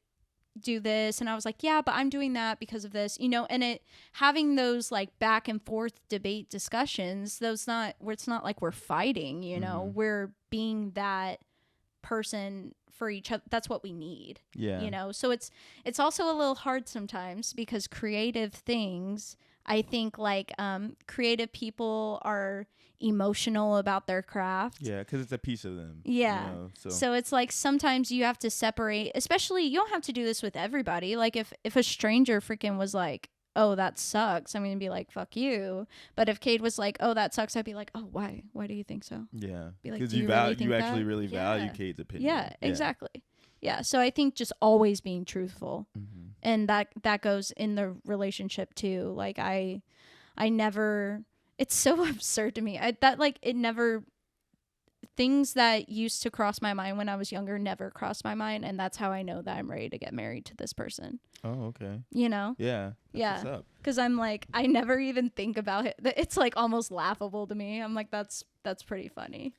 B: do this, and I was like, yeah, but I'm doing that because of this, and it having those like back and forth debate discussions, it's not like we're fighting,
A: Mhm.
B: we're being that person for each other. That's what we need.
A: Yeah.
B: So it's also a little hard sometimes, because creative things, I think like creative people are emotional about their craft.
A: Yeah, because it's a piece of them.
B: Yeah.
A: So
B: So it's like sometimes you have to separate, especially you don't have to do this with everybody. Like if a stranger freaking was like, oh, that sucks, I'm going to be like, fuck you. But if Cade was like, oh, that sucks, I'd be like, oh, why? Why do you think so?
A: yeah,
B: Be like,
A: because
B: do you really think
A: you actually
B: that?
A: really value
B: Yeah.
A: Kate's opinion.
B: Yeah, exactly. Yeah. So I think just always being truthful,
A: Mm-hmm.
B: and that goes in the relationship too. Like I never, it's so absurd to me. It never, things that used to cross my mind when I was younger never crossed my mind, and that's how I know that I'm ready to get married to this person.
A: Oh, okay.
B: Yeah.
A: That's what's up.
B: Because I'm like, I never even think about it. It's like almost laughable to me. I'm like, that's pretty funny.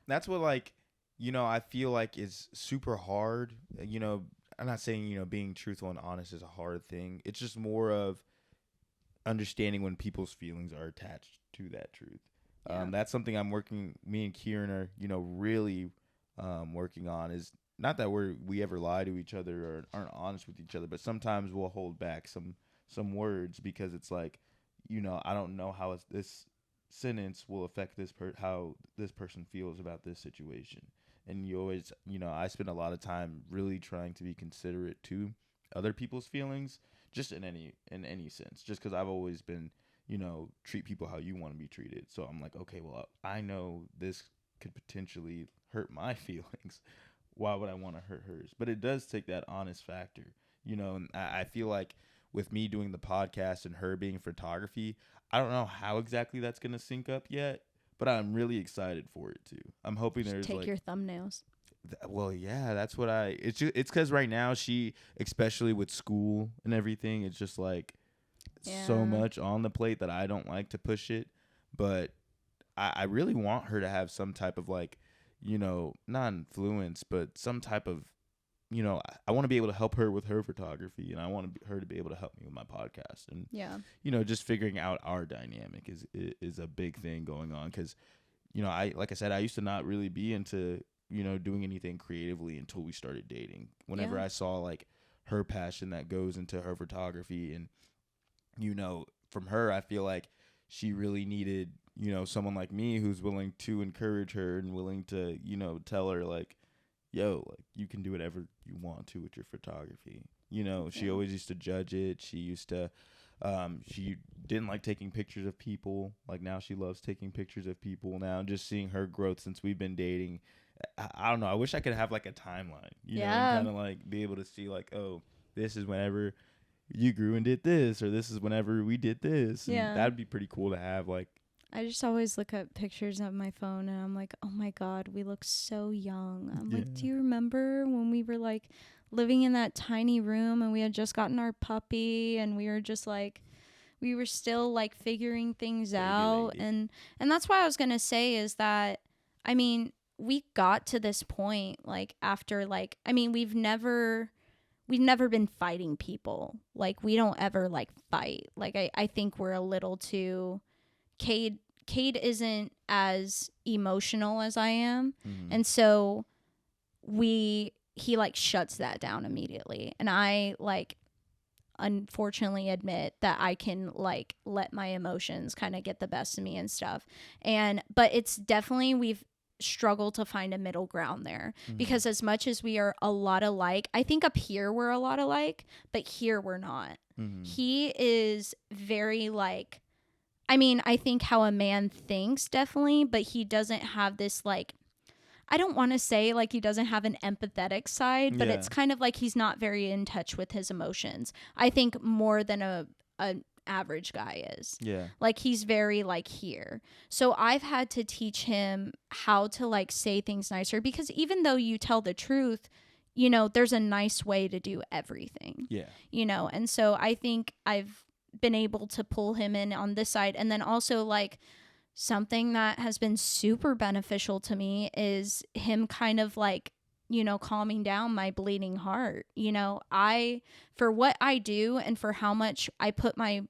A: That's what I feel like is super hard. I'm not saying being truthful and honest is a hard thing. It's just more of understanding when people's feelings are attached to that truth.
B: Yeah.
A: That's something me and Kieran are, really working on, is not that we ever lie to each other or aren't honest with each other, but sometimes we'll hold back some words because it's like, I don't know how this sentence will affect how this person feels about this situation. and you always, I spend a lot of time really trying to be considerate to other people's feelings, just in any sense, just because I've always been, treat people how you want to be treated. So I'm like, okay, well, I know this could potentially hurt my feelings. Why would I want to hurt hers? But it does take that honest factor, and I feel like with me doing the podcast and her being photography, I don't know how exactly that's going to sync up yet, but I'm really excited for it too. I'm hoping there's
B: Take
A: like
B: your thumbnails.
A: well, yeah, that's what it's because right now she, especially with school and everything, it's just like so much on the plate that I don't like to push it. But I really want her to have some type of like, not influence, but some type of, I want to be able to help her with her photography, and I want her to be able to help me with my podcast. And, just figuring out our dynamic is a big thing going on. Because, like I said, I used to not really be into, doing anything creatively until we started dating. Whenever I saw like her passion that goes into her photography, and, from her, I feel like she really needed, someone like me who's willing to encourage her and willing to, tell her like, yo, like you can do whatever you want to with your photography. She always used to judge it. She used to, she didn't like taking pictures of people. Like now she loves taking pictures of people now, and just seeing her growth since we've been dating. I don't know. I wish I could have like a timeline, and kind of like be able to see like, oh, this is whenever you grew and did this, or this is whenever we did this. And that'd be pretty cool to have. Like,
B: I just always look at pictures on my phone and I'm like, oh my God, we look so young. I'm like, do you remember when we were like living in that tiny room and we had just gotten our puppy and we were just like, we were still like figuring things out. And that's why I was going to say is that, I mean, we got to this point like after like, I mean, we've never been fighting people. Like we don't ever like fight. Like I think we're a little too, Cade isn't as emotional as I am. Mm-hmm. And so he like shuts that down immediately. And I like unfortunately admit that I can like let my emotions kind of get the best of me and stuff. But it's definitely, we've struggled to find a middle ground there. Mm-hmm. Because as much as we are a lot alike, I think up here we're a lot alike, but here we're not. Mm-hmm. He is very like, I mean, I think how a man thinks definitely, but he doesn't have this like, I don't want to say like he doesn't have an empathetic side, but it's kind of like he's not very in touch with his emotions. I think more than a average guy is. Yeah. Like he's very like here. So I've had to teach him how to like say things nicer, because even though you tell the truth, there's a nice way to do everything. Yeah. And so I think I've been able to pull him in on this side. And then also like something that has been super beneficial to me is him kind of like, calming down my bleeding heart. For what I do and for how much I put my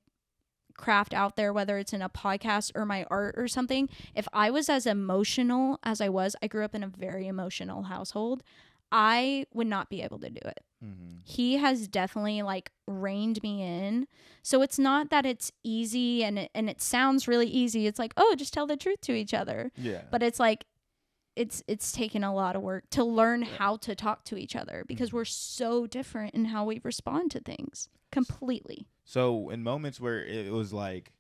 B: craft out there, whether it's in a podcast or my art or something, if I was as emotional as I grew up in a very emotional household, I would not be able to do it. Mm-hmm. He has definitely like reined me in. So it's not that it's easy and it sounds really easy. It's like, oh, just tell the truth to each other. Yeah. But it's like, it's taken a lot of work to learn how to talk to each other, because we're so different in how we respond to things completely.
A: So in moments where it was like,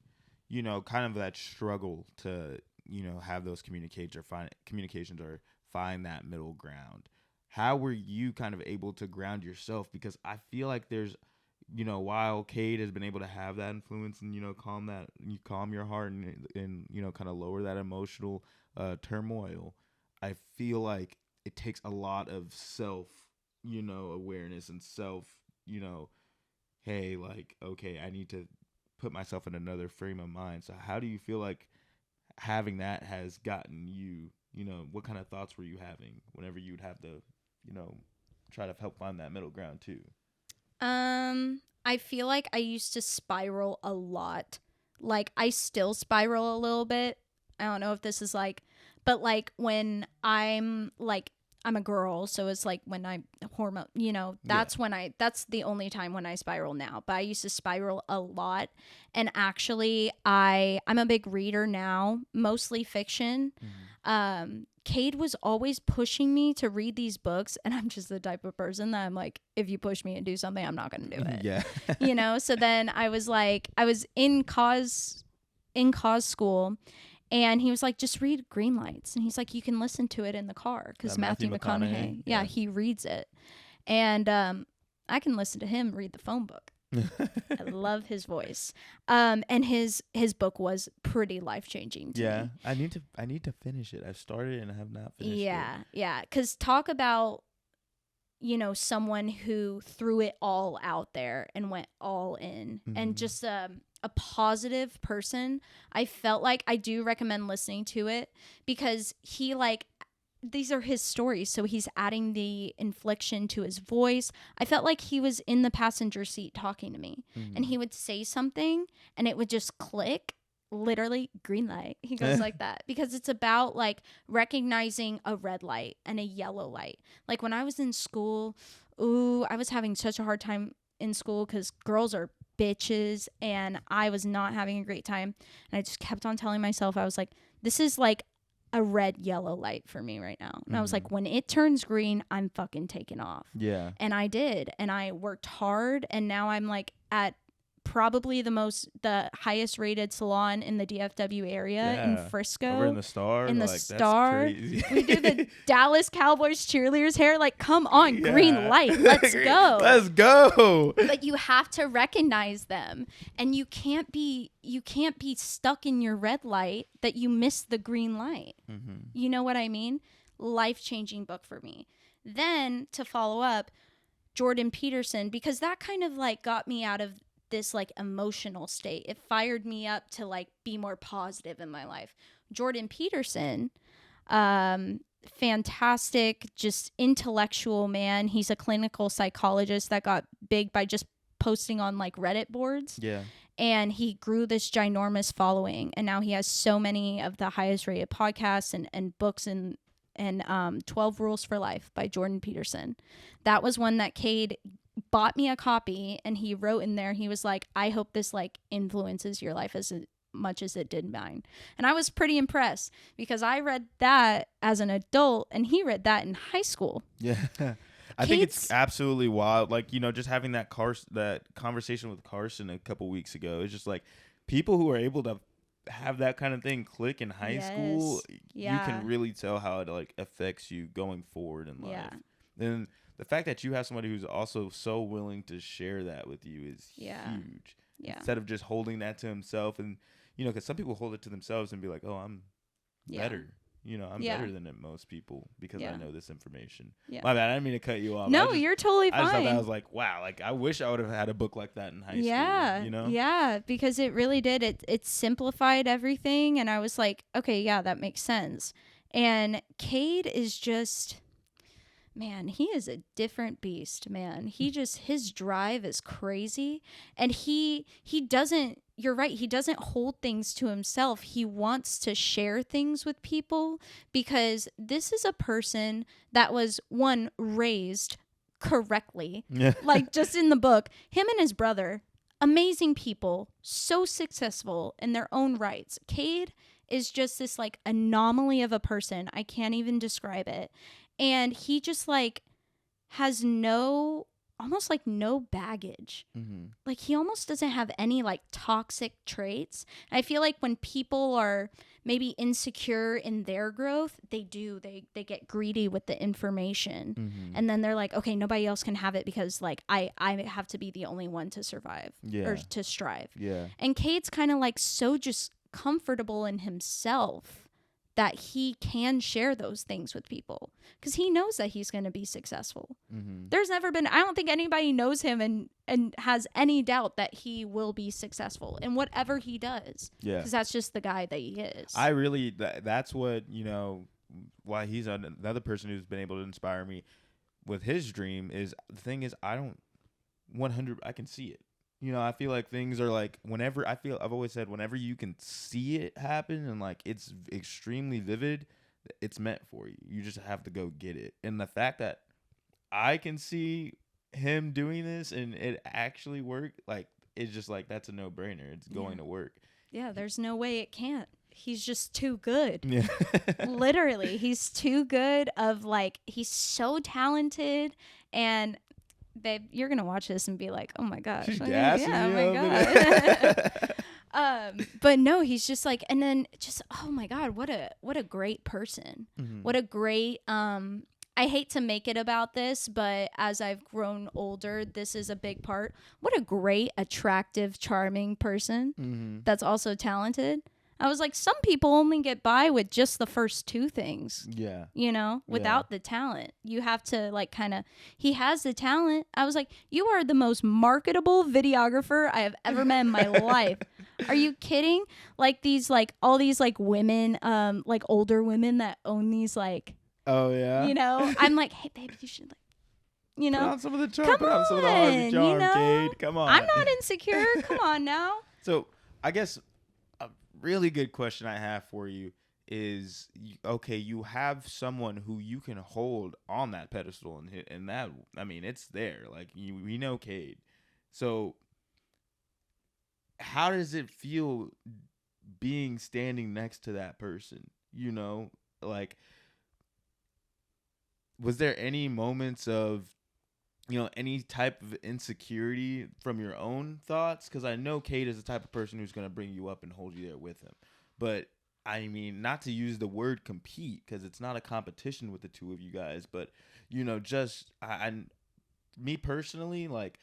A: kind of that struggle to, have those communications or find that middle ground, how were you kind of able to ground yourself? Because I feel like there's, while Cade has been able to have that influence and, calm your heart and kind of lower that emotional turmoil, I feel like it takes a lot of self, awareness and self, hey, like, okay, I need to put myself in another frame of mind. So how do you feel like having that has gotten you, what kind of thoughts were you having whenever you would have to, try to help find that middle ground too?
B: I feel like I used to spiral a lot. Like I still spiral a little bit. I don't know if this is like, but like when I'm a girl, so it's like when I hormone, that's when that's the only time when I spiral now. But I used to spiral a lot. And actually I'm a big reader now, mostly fiction. Mm-hmm. Cade was always pushing me to read these books, and I'm just the type of person that I'm like, if you push me and do something, I'm not going to do it.
A: Yeah.
B: You know? So then I was like, I was in cause school, and he was like, just read Green Lights. And he's like, you can listen to it in the car because Matthew McConaughey, yeah, he reads it. And I can listen to him read the phone book. I love his voice. And his book was pretty life-changing to me.
A: I need to finish it. I've started and I have not finished it.
B: Yeah. Because talk about, you know, someone who threw it all out there and went all in, and just a positive person. I felt like I do recommend listening to it because he like, these are his stories, so he's adding the inflection to his voice. I felt like he was in the passenger seat talking to me, and he would say something and it would just click. Literally, green light. He goes like that because it's about like recognizing a red light and a yellow light. Like when I was in school, I was having such a hard time in school because girls are bitches, and I was not having a great time. And I just kept on telling myself, I was like, this is like a red yellow light for me right now. And I was like, when it turns green, I'm fucking taking off.
A: Yeah.
B: And I did, and I worked hard, and now I'm like at probably the highest rated salon in the DFW area in Frisco.
A: Over in the Star.
B: In the
A: like,
B: Star.
A: That's crazy.
B: We do the Dallas Cowboys cheerleaders hair. Like, come on, green light. Let's go.
A: Let's go.
B: But you have to recognize them, and you can't be stuck in your red light that you miss the green light. You know what I mean? Life-changing book for me. Then to follow up, Jordan Peterson, because that kind of like got me out of this like emotional state. It fired me up to like be more positive in my life. Jordan Peterson, fantastic, just intellectual man. He's a clinical psychologist that got big by just posting on like Reddit boards.
A: Yeah.
B: And he grew this ginormous following, and now he has so many of the highest rated podcasts and books and 12 Rules for Life by Jordan Peterson. That was one that Cade bought me a copy, and he wrote in there, he was like, I hope this like influences your life as much as it did mine. And I was pretty impressed because I read that as an adult, and he read that in high school.
A: Yeah. I think it's absolutely wild. Like, you know, just having that conversation with Carson a couple weeks ago, it's just like people who are able to have that kind of thing click in high school, you can really tell how it like affects you going forward in life. And the fact that you have somebody who's also so willing to share that with you is huge. Instead of just holding that to himself, and you know, because some people hold it to themselves and be like, "Oh, I'm better." You know, I'm better than most people because I know this information. My bad. I didn't mean to cut you off.
B: No, you're totally fine.
A: I just thought that was like, wow, like I wish I would have had a book like that in high school. You know?
B: Yeah, because it really did. It simplified everything, and I was like, okay, yeah, that makes sense. And Cade is just, man, he is a different beast, man. His drive is crazy, and he doesn't, you're right, he doesn't hold things to himself. He wants to share things with people because this is a person that was, one, raised correctly. Like, just in the book, him and his brother, amazing people, so successful in their own rights. Cade is just this, like, anomaly of a person. I can't even describe it. And he just, like, has almost like no baggage. Like, he almost doesn't have any like toxic traits. I feel like when people are maybe insecure in their growth, they get greedy with the information. And then they're like, okay, nobody else can have it because like I have to be the only one to survive or to strive. And Cade's kind of like so just comfortable in himself that he can share those things with people because he knows that he's going to be successful. There's never been, I don't think anybody knows him and has any doubt that he will be successful in whatever he does. Because that's just the guy that he is.
A: I really, that's what, you know, why he's another person who's been able to inspire me with his dream is, the thing is, I can see it. You know, I feel like things are like I've always said whenever you can see it happen and like it's extremely vivid, it's meant for you. You just have to go get it. And the fact that I can see him doing this and it actually worked, like, it's just like, that's a no-brainer. It's going to work.
B: Yeah, there's no way it can't. he's just too good.
A: Yeah.
B: Literally, he's too good of like, he's so talented. And babe, you're gonna watch this and be like, oh my gosh.
A: She's
B: Like,
A: gassing
B: yeah, oh
A: you
B: my
A: over
B: god.
A: there.
B: But no, he's just like, and then just, oh my god, what a great person.
A: Mhm.
B: What a great I hate to make it about this, but as I've grown older, this is a big part. What a great, attractive, charming person
A: Mhm.
B: that's also talented. I was like, some people only get by with just the first two things,
A: Yeah.
B: you know, without the talent. You have to like kind of, he has the talent. I was like, you are the most marketable videographer I have ever met in my life. Are you kidding? Like these, like all these like women, like older women that own these like,
A: Oh yeah.
B: you know, I'm like, hey babe, you should like, you
A: Put
B: know,
A: on some of the charm.
B: come
A: Put on some of the
B: on,
A: Harvey
B: you
A: charm,
B: know?
A: Cade. Come on.
B: I'm not insecure. Come on now.
A: So I guess a really good question I have for you is, okay, you have someone who you can hold on that pedestal and hit, and that, I mean, it's there. Like we know Cade. So how does it feel being standing next to that person? You know, like, was there any moments of, you know, any type of insecurity from your own thoughts? Because I know Cade is the type of person who's going to bring you up and hold you there with him. But, I mean, not to use the word compete, because it's not a competition with the two of you guys. But, you know, just, me personally, like,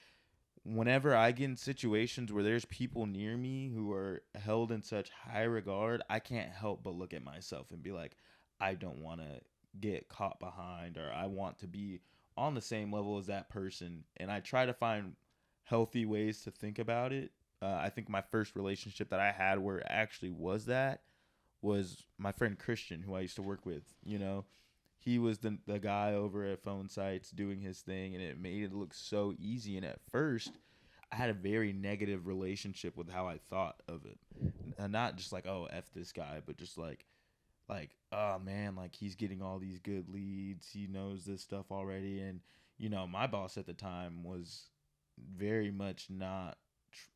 A: whenever I get in situations where there's people near me who are held in such high regard, I can't help but look at myself and be like, I don't want to get caught behind, or I want to be on the same level as that person. And I try to find healthy ways to think about it. I think my first relationship that I had where it actually was my friend Christian, who I used to work with. You know, he was the guy over at Phone Sites doing his thing, and it made it look so easy. And at first, I had a very negative relationship with how I thought of it. And not just like, oh, F this guy, but just like, oh man, like he's getting all these good leads. He knows this stuff already. And, you know, my boss at the time was very much not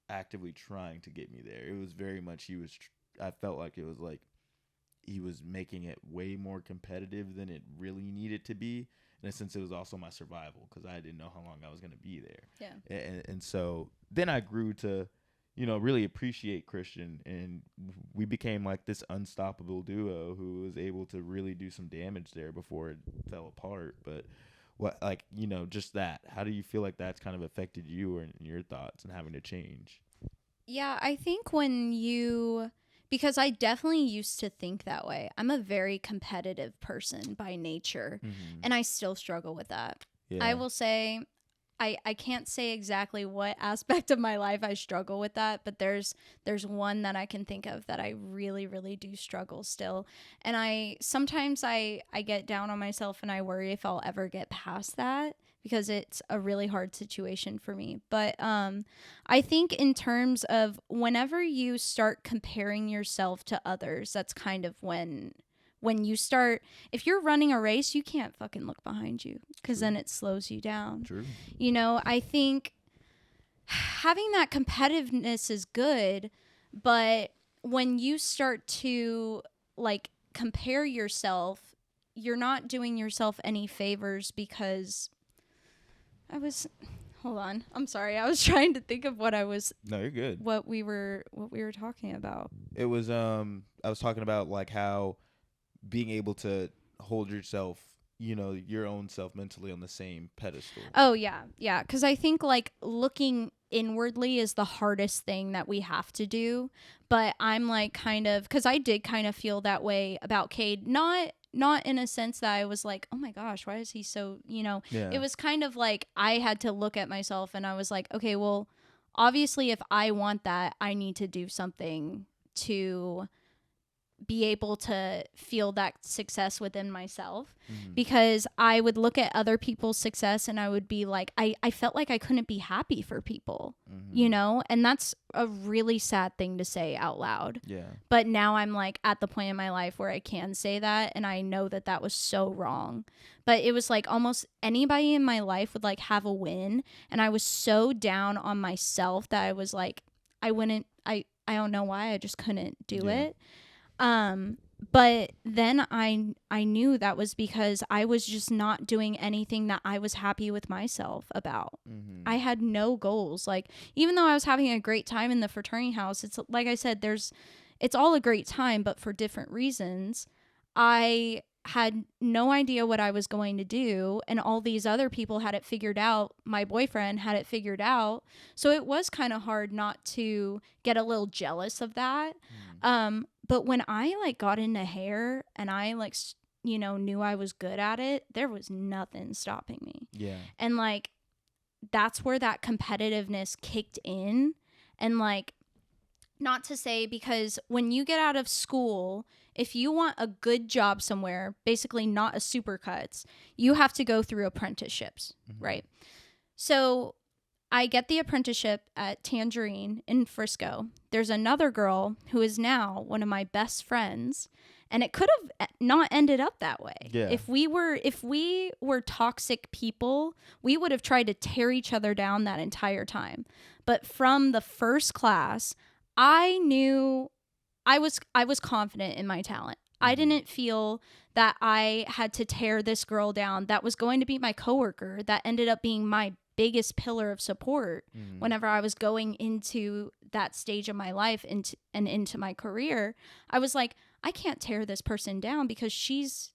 A: actively trying to get me there. It was very much, I felt like it was like he was making it way more competitive than it really needed to be. In a sense, it was also my survival, because I didn't know how long I was going to be there.
B: Yeah.
A: And so then I grew to, you know, really appreciate Christian, and we became like this unstoppable duo who was able to really do some damage there before it fell apart. But what, like, you know, just that, how do you feel like that's kind of affected you and your thoughts and having to change?
B: Yeah, I think because I definitely used to think that way. I'm a very competitive person by nature, and I still struggle with that.
A: Yeah.
B: I will say, I can't say exactly what aspect of my life I struggle with that, but there's one that I can think of that I really, really do struggle still. And sometimes I get down on myself and I worry if I'll ever get past that, because it's a really hard situation for me. But I think in terms of whenever you start comparing yourself to others, that's kind of when you start, if you're running a race, you can't fucking look behind you, because then it slows you down.
A: True.
B: You know, I think having that competitiveness is good, but when you start to like compare yourself, you're not doing yourself any favors, because hold on, I'm sorry, I was trying to think of
A: No, you're good.
B: what we were talking about.
A: It was, I was talking about like how being able to hold yourself, you know, your own self mentally on the same pedestal.
B: Oh, yeah. Yeah. Because I think like looking inwardly is the hardest thing that we have to do. But I'm like kind of, because I did kind of feel that way about Cade. Not in a sense that I was like, oh my gosh, why is he so, you know, It was kind of like I had to look at myself and I was like, okay, well, obviously if I want that, I need to do something to be able to feel that success within myself, because I would look at other people's success and I would be like, I felt like I couldn't be happy for people, you know, and that's a really sad thing to say out loud.
A: Yeah.
B: But now I'm like at the point in my life where I can say that, and I know that that was so wrong. But it was like almost anybody in my life would like have a win, and I was so down on myself that I was like, I don't know why, I just couldn't do it. But then I knew that was because I was just not doing anything that I was happy with myself about.
A: Mm-hmm.
B: I had no goals. Like, even though I was having a great time in the fraternity house, it's like I said, it's all a great time, but for different reasons. I had no idea what I was going to do, and all these other people had it figured out. My boyfriend had it figured out. So it was kind of hard not to get a little jealous of that. But when I like got into hair and I like knew I was good at it, there was nothing stopping me.
A: Yeah.
B: And like that's where that competitiveness kicked in. And like, not to say, because when you get out of school, if you want a good job somewhere, basically not a supercuts, you have to go through apprenticeships, right? So I get the apprenticeship at Tangerine in Frisco. There's another girl who is now one of my best friends, and it could have not ended up that way.
A: Yeah.
B: If we were toxic people, we would have tried to tear each other down that entire time. But from the first class, I knew I was confident in my talent. I didn't feel that I had to tear this girl down that was going to be my coworker, that ended up being my biggest pillar of support whenever I was going into that stage of my life into my career. I was like, I can't tear this person down because she's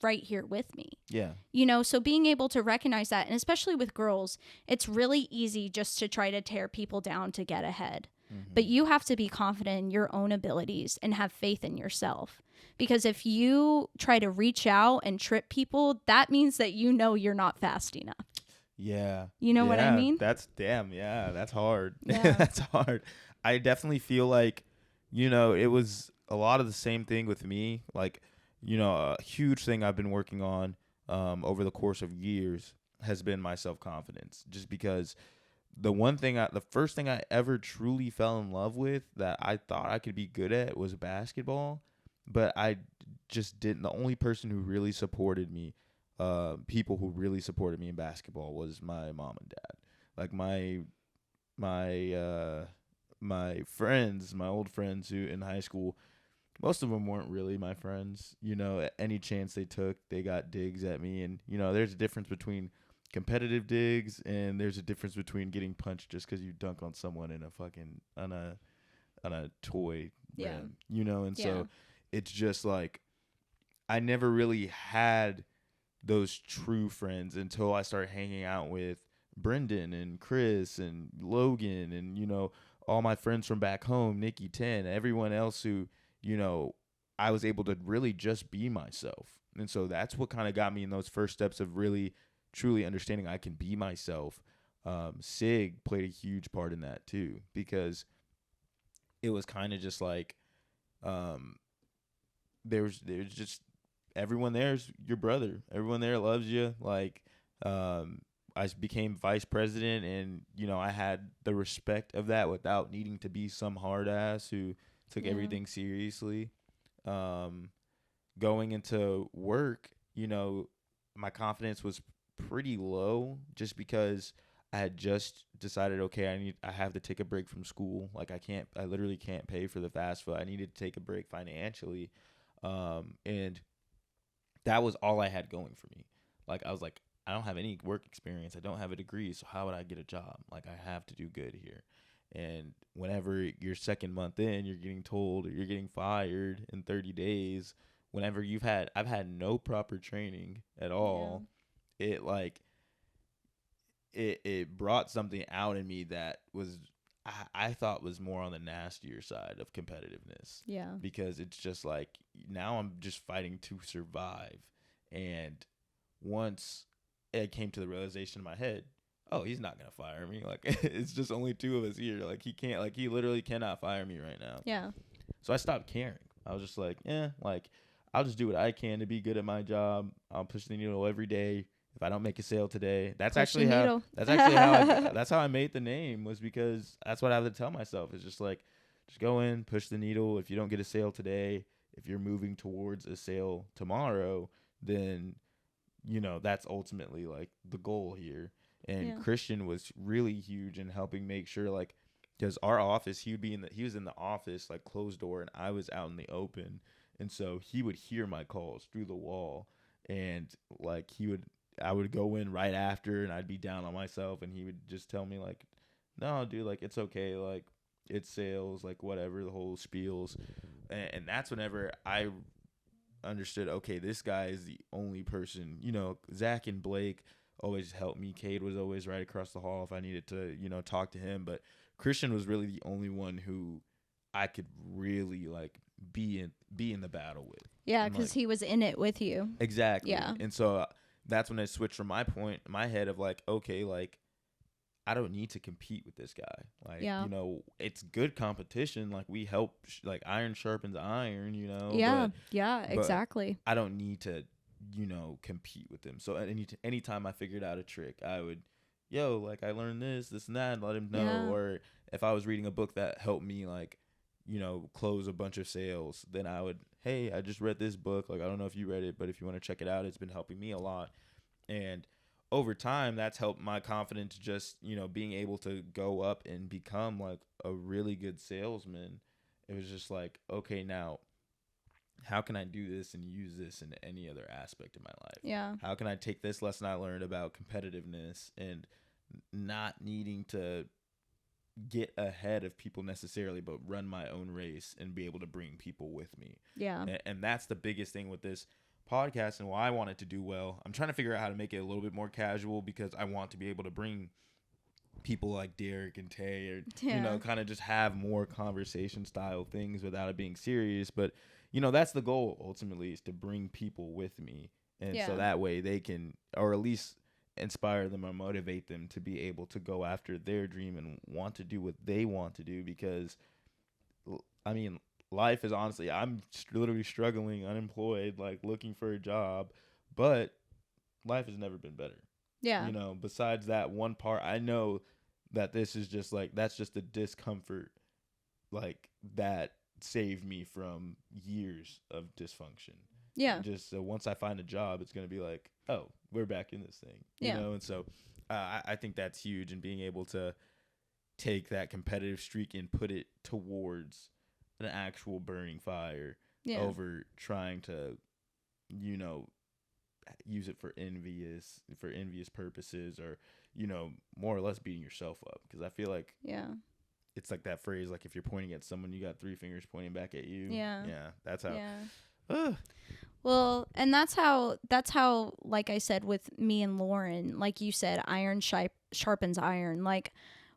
B: right here with me.
A: Yeah.
B: So being able to recognize that, and especially with girls, it's really easy just to try to tear people down to get ahead. But you have to be confident in your own abilities and have faith in yourself. Because if you try to reach out and trip people, that means that you're not fast enough.
A: Yeah.
B: You know what I mean?
A: That's that's hard.
B: Yeah.
A: That's hard. I definitely feel like, it was a lot of the same thing with me. Like, a huge thing I've been working on over the course of years has been my self-confidence. Just because the first thing I ever truly fell in love with that I thought I could be good at was basketball, but I just didn't. The only person who really supported me, people who really supported me in basketball, was my mom and dad. Like my friends, my old friends who in high school, most of them weren't really my friends. Any chance they took, they got digs at me, and there's a difference between competitive digs and there's a difference between getting punched just because you dunk on someone in a fucking on a toy rim, and so it's just like I never really had those true friends until I started hanging out with Brendan and Chris and Logan and all my friends from back home, Nikki 10, everyone else who I was able to really just be myself. And so that's what kind of got me in those first steps of really truly understanding I can be myself. Sig played a huge part in that too, because it was kind of just like there's just everyone there's your brother. Everyone there loves you. Like I became vice president, and I had the respect of that without needing to be some hard ass who took everything seriously. Going into work, my confidence was pretty low just because I had just decided, okay, I have to take a break from school. Like I literally can't pay for the fast food. I needed to take a break financially. And that was all I had going for me. Like I was like, I don't have any work experience. I don't have a degree. So how would I get a job? Like I have to do good here. And whenever your second month in, you're getting told you're getting fired in 30 days, whenever I've had no proper training at all. It brought something out in me that was I thought was more on the nastier side of competitiveness.
B: Yeah.
A: Because it's just like now I'm just fighting to survive. And once it came to the realization in my head, oh, he's not gonna fire me. Like it's just only two of us here. Like he literally cannot fire me right now.
B: Yeah.
A: So I stopped caring. I was just like, I'll just do what I can to be good at my job. I'll push the needle every day. If I don't make a sale today, that's actually how I made the name, was because that's what I have to tell myself. It's just like, just go in, push the needle. If you don't get a sale today, if you're moving towards a sale tomorrow, then, that's ultimately like the goal here. And Christian was really huge in helping make sure like because our office, he was in the office, like closed door, and I was out in the open. And so he would hear my calls through the wall, and like I would go in right after, and I'd be down on myself, and he would just tell me like, no, dude, like it's okay, like it's sales, like whatever, the whole spiels. And that's whenever I understood, okay, this guy is the only person, Zach and Blake always helped me. Cade was always right across the hall if I needed to, talk to him. But Christian was really the only one who I could really like be in the battle with.
B: Yeah, because he was in it with you.
A: Exactly.
B: Yeah.
A: And so that's when I switched from my head of like, okay, like I don't need to compete with this guy. Like, it's good competition. Like we help, like iron sharpens iron,
B: Yeah. But exactly.
A: I don't need to, compete with him. So anytime I figured out a trick, I would, like I learned this and that, and let him know.
B: Yeah.
A: Or if I was reading a book that helped me, like, close a bunch of sales, then I would, hey, I just read this book. Like, I don't know if you read it, but if you want to check it out, it's been helping me a lot. And over time, that's helped my confidence just, being able to go up and become like a really good salesman. It was just like, okay, now how can I do this and use this in any other aspect of my life?
B: Yeah.
A: How can I take this lesson I learned about competitiveness and not needing to get ahead of people necessarily, but run my own race and be able to bring people with me?
B: Yeah.
A: And that's the biggest thing with this podcast and why I want it to do well. I'm trying to figure out how to make it a little bit more casual because I want to be able to bring people like Derek and Tay or, kind of just have more conversation style things without it being serious. But, that's the goal ultimately, is to bring people with me. And so that way they can, or at least inspire them or motivate them to be able to go after their dream and want to do what they want to do. Because, I mean, life is honestly, I'm literally struggling, unemployed, like looking for a job, but life has never been better.
B: Yeah.
A: Besides that one part, I know that this is just like, that's just a discomfort, like that saved me from years of dysfunction.
B: Yeah.
A: Just so once I find a job, it's going to be like, oh, we're back in this thing, you know? And so I think that's huge. And being able to take that competitive streak and put it towards an actual burning fire over trying to, use it for envious purposes or, more or less beating yourself up. Because I feel like it's like that phrase, like if you're pointing at someone, you got three fingers pointing back at you. Yeah, that's how.
B: Yeah. Well, and that's how, like I said, with me and Lauren, like you said, iron sharpens iron. Like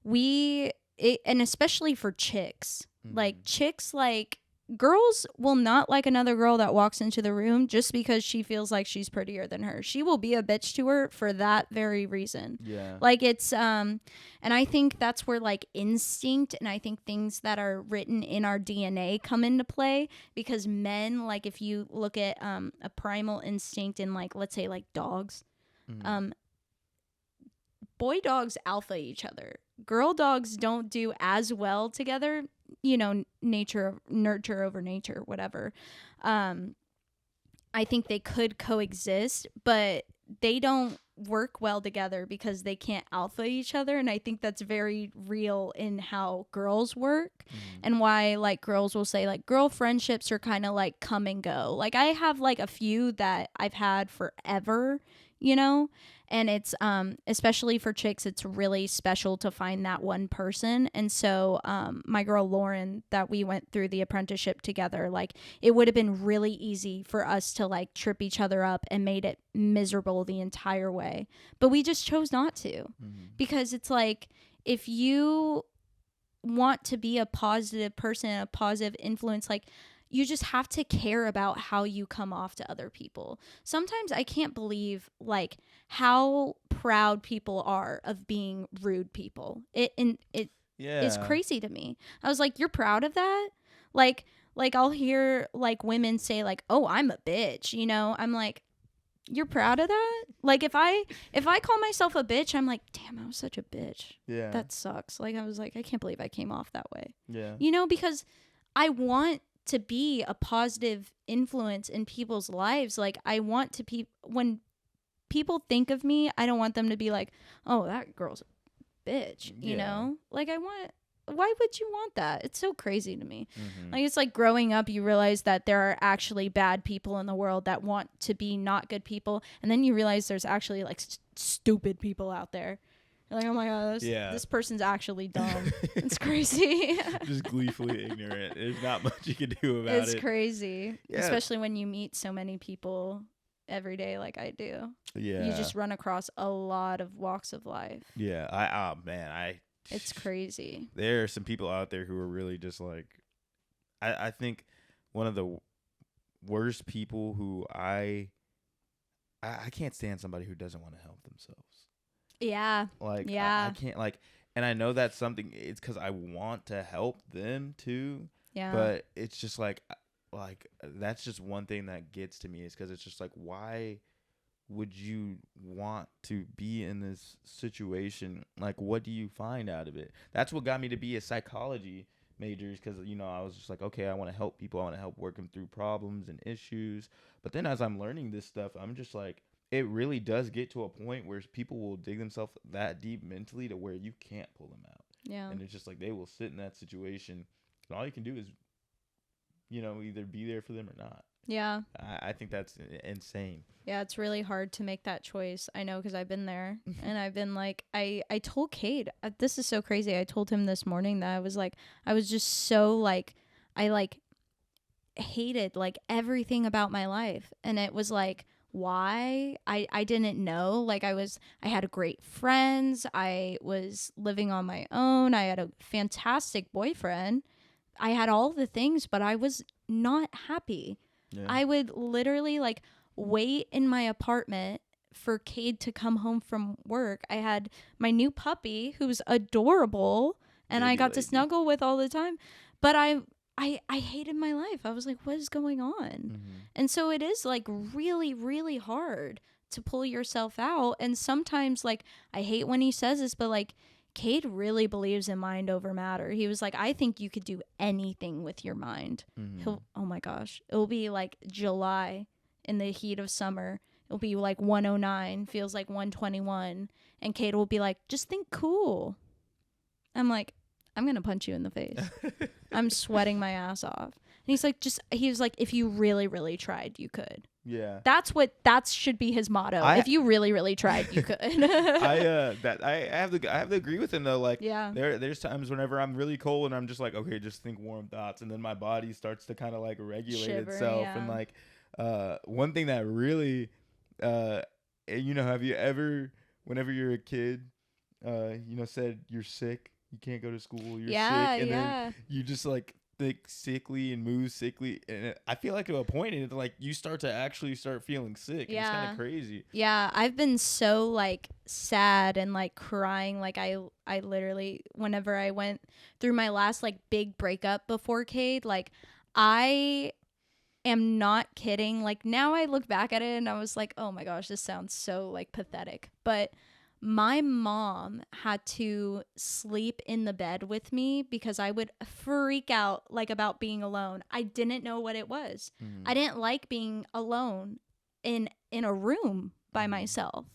B: and especially for chicks, like chicks, like girls will not like another girl that walks into the room just because she feels like she's prettier than her. She will be a bitch to her for that very reason.
A: Yeah.
B: Like it's and I think that's where like instinct and I think things that are written in our DNA come into play, because men, like if you look at a primal instinct in like, let's say like dogs, boy dogs alpha each other. Girl dogs don't do as well together, nurture over nature, whatever. I think they could coexist, but they don't work well together because they can't alpha each other. And I think that's very real in how girls work and why like girls will say like girl friendships are kind of like come and go. Like I have like a few that I've had forever, and it's especially for chicks, it's really special to find that one person. And so my girl Lauren, that we went through the apprenticeship together, like it would have been really easy for us to like trip each other up and made it miserable the entire way, but we just chose not to, because it's like if you want to be a positive person, a positive influence, like you just have to care about how you come off to other people. Sometimes I can't believe like how proud people are of being rude people. It is crazy to me. I was like, you're proud of that? Like I'll hear like women say like, oh, I'm a bitch, I'm like, you're proud of that? Like if I call myself a bitch, I'm like, damn, I was such a bitch. Yeah. That sucks. Like I was like, I can't believe I came off that way. Yeah. Because I want to be a positive influence in people's lives. Like I want to when people think of me, I don't want them to be like, oh, that girl's a bitch, like I want why would you want that? It's so crazy to me.
A: Mm-hmm.
B: Like, it's like growing up, you realize that there are actually bad people in the world that want to be not good people. And then you realize there's actually like stupid people out there. You're like, oh my God, this person's actually dumb. It's crazy.
A: Just gleefully ignorant. There's not much you can do about it.
B: It's crazy.
A: Yeah.
B: Especially when you meet so many people every day like I do.
A: Yeah.
B: You just run across a lot of walks of life.
A: Yeah.
B: It's crazy.
A: There are some people out there who are really just like, I think one of the worst people who I can't stand somebody who doesn't want to help themselves.
B: Yeah.
A: Like,
B: yeah.
A: I can't, like, and I know that's something, it's because I want to help them too.
B: Yeah.
A: But it's just like that's just one thing that gets to me, is because it's just like, why would you want to be in this situation? Like, what do you find out of it? That's what got me to be a psychology major, because, you know, I was just like, okay, I want to help people. I want to help work them through problems and issues. But then as I'm learning this stuff, I'm just like, it really does get to a point where people will dig themselves that deep mentally to where you can't pull them out.
B: Yeah.
A: And it's just like they will sit in that situation, and all you can do is, you know, either be there for them or not.
B: Yeah.
A: I think that's insane.
B: Yeah, it's really hard to make that choice. I know, because I've been there. And I've been like, I told Cade, this is so crazy. I told him this morning that I was just so like, I like hated like everything about my life. And it was like, why? I didn't know. Like, I had great friends. I was living on my own. I had a fantastic boyfriend. I had all the things, but I was not happy. Yeah. I would literally like wait in my apartment for Cade to come home from work. I had my new puppy, who's adorable, and I got to snuggle with all the time. But I hated my life. I was like, what is going on? Mm-hmm. And so it is like really, really hard to pull yourself out. And sometimes, like, I hate when he says this, but like, Cade really believes in mind over matter. He was like, I think you could do anything with your mind. Mm-hmm. Oh my gosh. It'll be like July in the heat of summer. It'll be like 109, feels like 121. And Cade will be like, just think cool. I'm like, I'm going to punch you in the face. I'm sweating my ass off. And he was like, if you really, really tried, you could.
A: Yeah.
B: That should be his motto. If you really, really tried, you could.
A: I have to agree with him though. Like,
B: yeah.
A: There's times whenever I'm really cold and I'm just like, okay, just think warm thoughts, and then my body starts to kind of like regulate itself. Yeah. And like, one thing that really, you know, have you ever, whenever you're a kid, you know, said you're sick, you can't go to school, you're sick, and then you just like think sickly and move sickly, and I feel like to a point in it, like, you start feeling sick. Yeah. It's kind of crazy.
B: Yeah, I've been so like sad and like crying. Like I literally, whenever I went through my last like big breakup before Cade, like I am not kidding. Like, now I look back at it and I was like, oh my gosh, this sounds so like pathetic. But my mom had to sleep in the bed with me because I would freak out like about being alone. I didn't know what it was. Mm-hmm. I didn't like being alone in a room by myself.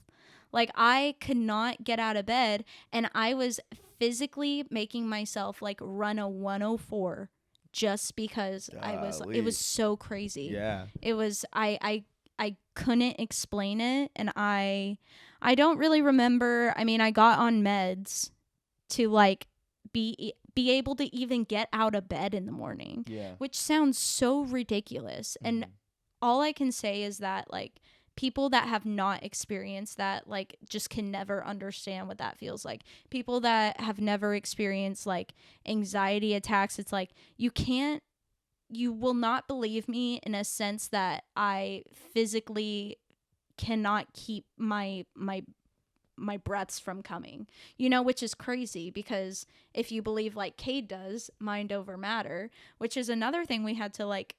B: Like, I could not get out of bed, and I was physically making myself like run a 104 just because it was so crazy. Yeah. It was, I couldn't explain it, and I don't really remember. I mean, I got on meds to like be able to even get out of bed in the morning, which sounds so ridiculous. Mm-hmm. And all I can say is that like people that have not experienced that like just can never understand what that feels like. People that have never experienced like anxiety attacks, it's like you will not believe me in a sense that I physically cannot keep my breaths from coming, you know, which is crazy, because if you believe like Cade does, mind over matter, which is another thing we had to like,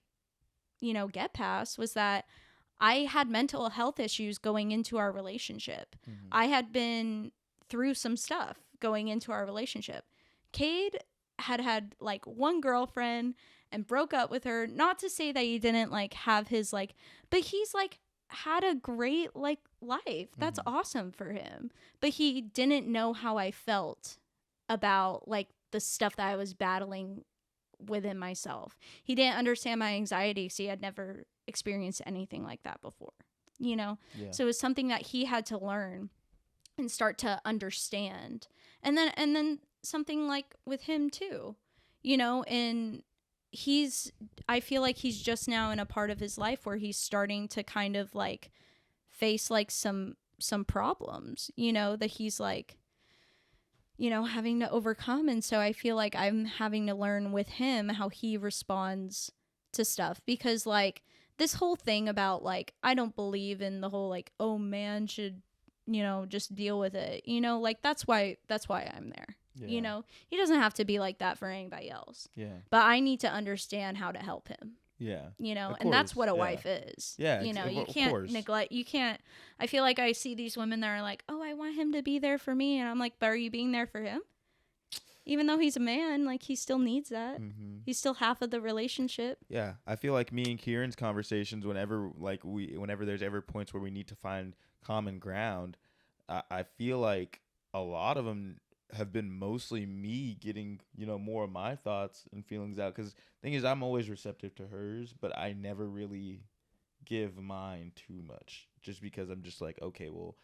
B: you know, get past, was that I had mental health issues going into our relationship. Mm-hmm. I had been through some stuff going into our relationship. Cade had like one girlfriend and broke up with her. Not to say that he didn't like have his like, but he's like had a great like life. That's awesome for him. But he didn't know how I felt about like the stuff that I was battling within myself. He didn't understand my anxiety, so he had never experienced anything like that before, you know?
A: Yeah.
B: So it was something that he had to learn and start to understand. And then something like with him too, you know, and I feel like he's just now in a part of his life where he's starting to kind of like face like some problems, you know, that he's like, you know, having to overcome. And so I feel like I'm having to learn with him how he responds to stuff, because like this whole thing about like, I don't believe in the whole like, oh, man should, you know, just deal with it, you know, like that's why I'm there.
A: Yeah.
B: You know, he doesn't have to be like that for anybody else.
A: Yeah.
B: But I need to understand how to help him.
A: Yeah.
B: You know,
A: Of
B: and that's
A: course,
B: what a
A: yeah.
B: wife is.
A: Yeah,
B: You know, you
A: of
B: can't
A: course.
B: neglect, I feel like I see these women that are like, oh, I want him to be there for me. And I'm like, but are you being there for him? Even though he's a man, like he still needs that.
A: Mm-hmm.
B: He's still half of the relationship.
A: Yeah, I feel like me and Kieran's conversations, whenever there's ever points where we need to find common ground, I feel like a lot of them have been mostly me getting, you know, more of my thoughts and feelings out. Because the thing is, I'm always receptive to hers, but I never really give mine too much, just because I'm just like, okay, well,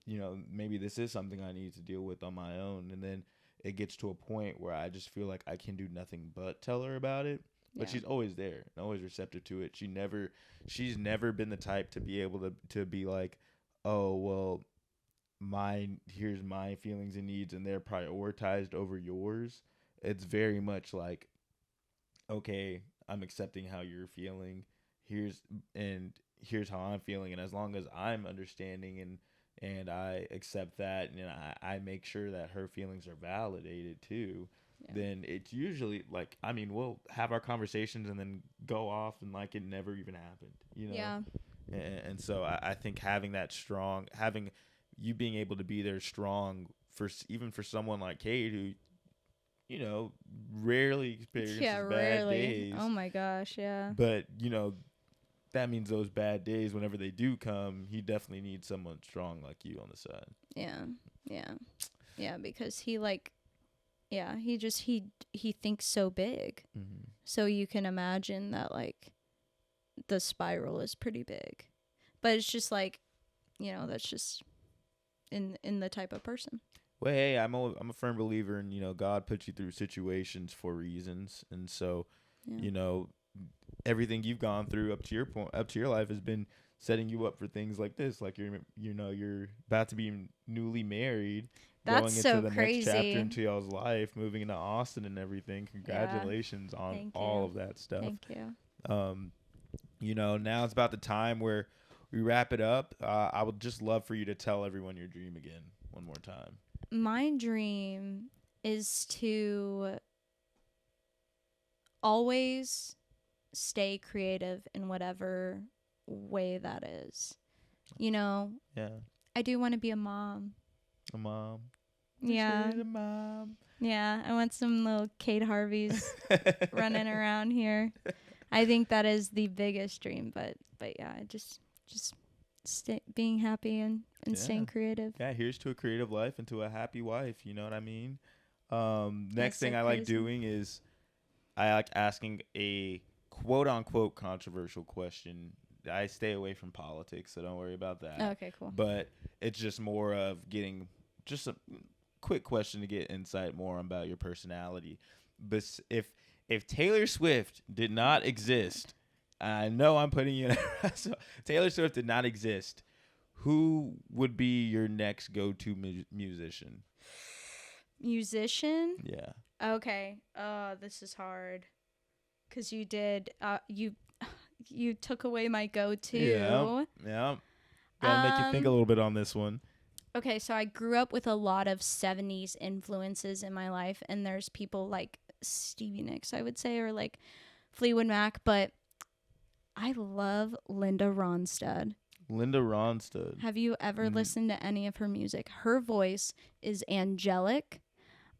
A: you know, maybe this is something I need to deal with on my own. And then it gets to a point where I just feel like I can do nothing but tell her about it. But
B: Yeah.
A: she's always there and always receptive to it. She's never been the type to be able to be like, oh, well, here's my feelings and needs and they're prioritized over yours. It's very much like, okay, I'm accepting how you're feeling. Here's how I'm feeling, and as long as I'm understanding and I accept that, and I make sure that her feelings are validated too, then it's usually like, I mean, we'll have our conversations and then go off and like it never even happened, you know?
B: Yeah.
A: And so I think having you being able to be there strong even for someone like Kate, who, you know, rarely experiences bad days.
B: Oh my gosh, yeah.
A: But, you know, that means those bad days, whenever they do come, he definitely needs someone strong like you on the side.
B: Yeah. Yeah. Yeah, because he like, yeah, he thinks so big.
A: Mm-hmm.
B: So you can imagine that like the spiral is pretty big. But it's just like, you know, that's just in the type of person.
A: Well, hey, I'm a firm believer in, you know, God puts you through situations for reasons. And so, you know, everything you've gone through up to your life has been setting you up for things like this. Like you're about to be newly married.
B: That's
A: going into
B: so
A: the
B: crazy.
A: next chapter into y'all's life, moving into Austin and everything. Congratulations on all of that stuff.
B: Thank you.
A: You know, now it's about the time where we wrap it up. I would just love for you to tell everyone your dream again one more time.
B: My dream is to always stay creative in whatever way that is. You know?
A: Yeah.
B: I do want to be a mom.
A: A mom.
B: Yeah.
A: A mom.
B: Yeah. I want some little Kate Harveys running around here. I think that is the biggest dream, but yeah, just being happy and staying creative.
A: Yeah, here's to a creative life and to a happy wife. You know what I mean? Next thing
B: so
A: I like
B: crazy.
A: doing is I like asking a quote unquote controversial question. I stay away from politics, so don't worry about that.
B: Okay, cool.
A: But it's just more of getting just a quick question to get insight more about your personality. But if Taylor Swift did not exist, I know I'm putting you in so Taylor Swift did not exist, who would be your next go-to musician?
B: Musician?
A: Yeah.
B: Okay. This is hard. 'Cause you did you took away my go-to.
A: Yeah. Gotta make you think a little bit on this one.
B: Okay, so I grew up with a lot of 70s influences in my life, and there's people like Stevie Nicks, I would say, or like Fleetwood Mac, but I love Linda Ronstadt.
A: Linda Ronstadt.
B: Have you ever listened to any of her music? Her voice is angelic.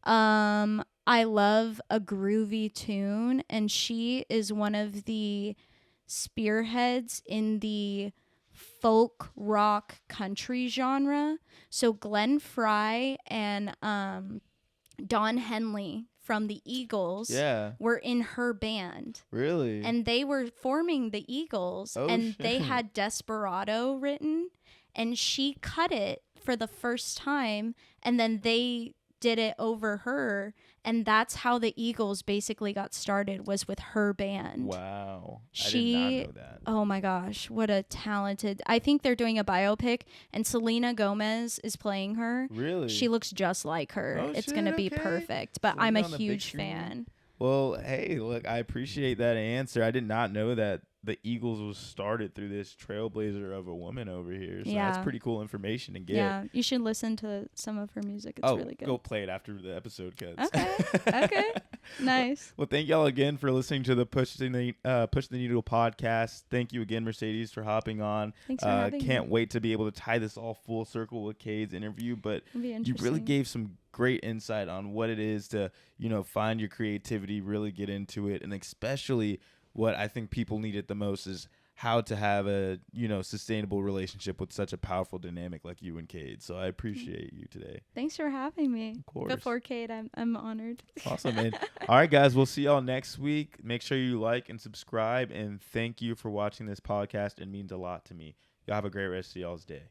B: I love a groovy tune, and she is one of the spearheads in the folk rock country genre. So Glenn Frey and Don Henley from the Eagles
A: Yeah.
B: were in her band.
A: Really?
B: And they were forming the Eagles,
A: Oh,
B: and
A: shit.
B: they had Desperado written, and she cut it for the first time, and then they did it over her, and that's how the Eagles basically got started, was with her band.
A: Wow. I
B: She,
A: did not know that.
B: oh my gosh, what a talented, I think they're doing a biopic, and Selena Gomez is playing her.
A: Really?
B: She looks just like her.
A: Oh,
B: It's
A: shit,
B: going to be
A: okay.
B: perfect, but
A: Selena
B: I'm a
A: on the big
B: huge
A: screen.
B: fan.
A: Well, hey, look, I appreciate that answer. I did not know that the Eagles was started through this trailblazer of a woman over here. So
B: Yeah.
A: that's pretty cool information to get.
B: Yeah, you should listen to some of her music. It's really good.
A: Go play it after the episode cuts.
B: Okay. Nice.
A: Well, thank y'all again for listening to the Push the Needle podcast. Thank you again, Mercedes, for hopping on.
B: Thanks for having
A: Can't
B: me.
A: wait to be able to tie this all full circle with Cade's interview, but
B: It'll be
A: you
B: interesting.
A: really gave some great insight on what it is to, find your creativity, really get into it, and especially what I think people need it the most is how to have a, sustainable relationship with such a powerful dynamic like you and Cade. So I appreciate you today.
B: Thanks for having me.
A: Of course.
B: Before Kate, I'm honored.
A: Awesome, man. All right, guys, we'll see y'all next week. Make sure you like and subscribe, and thank you for watching this podcast. It means a lot to me. Y'all have a great rest of y'all's day.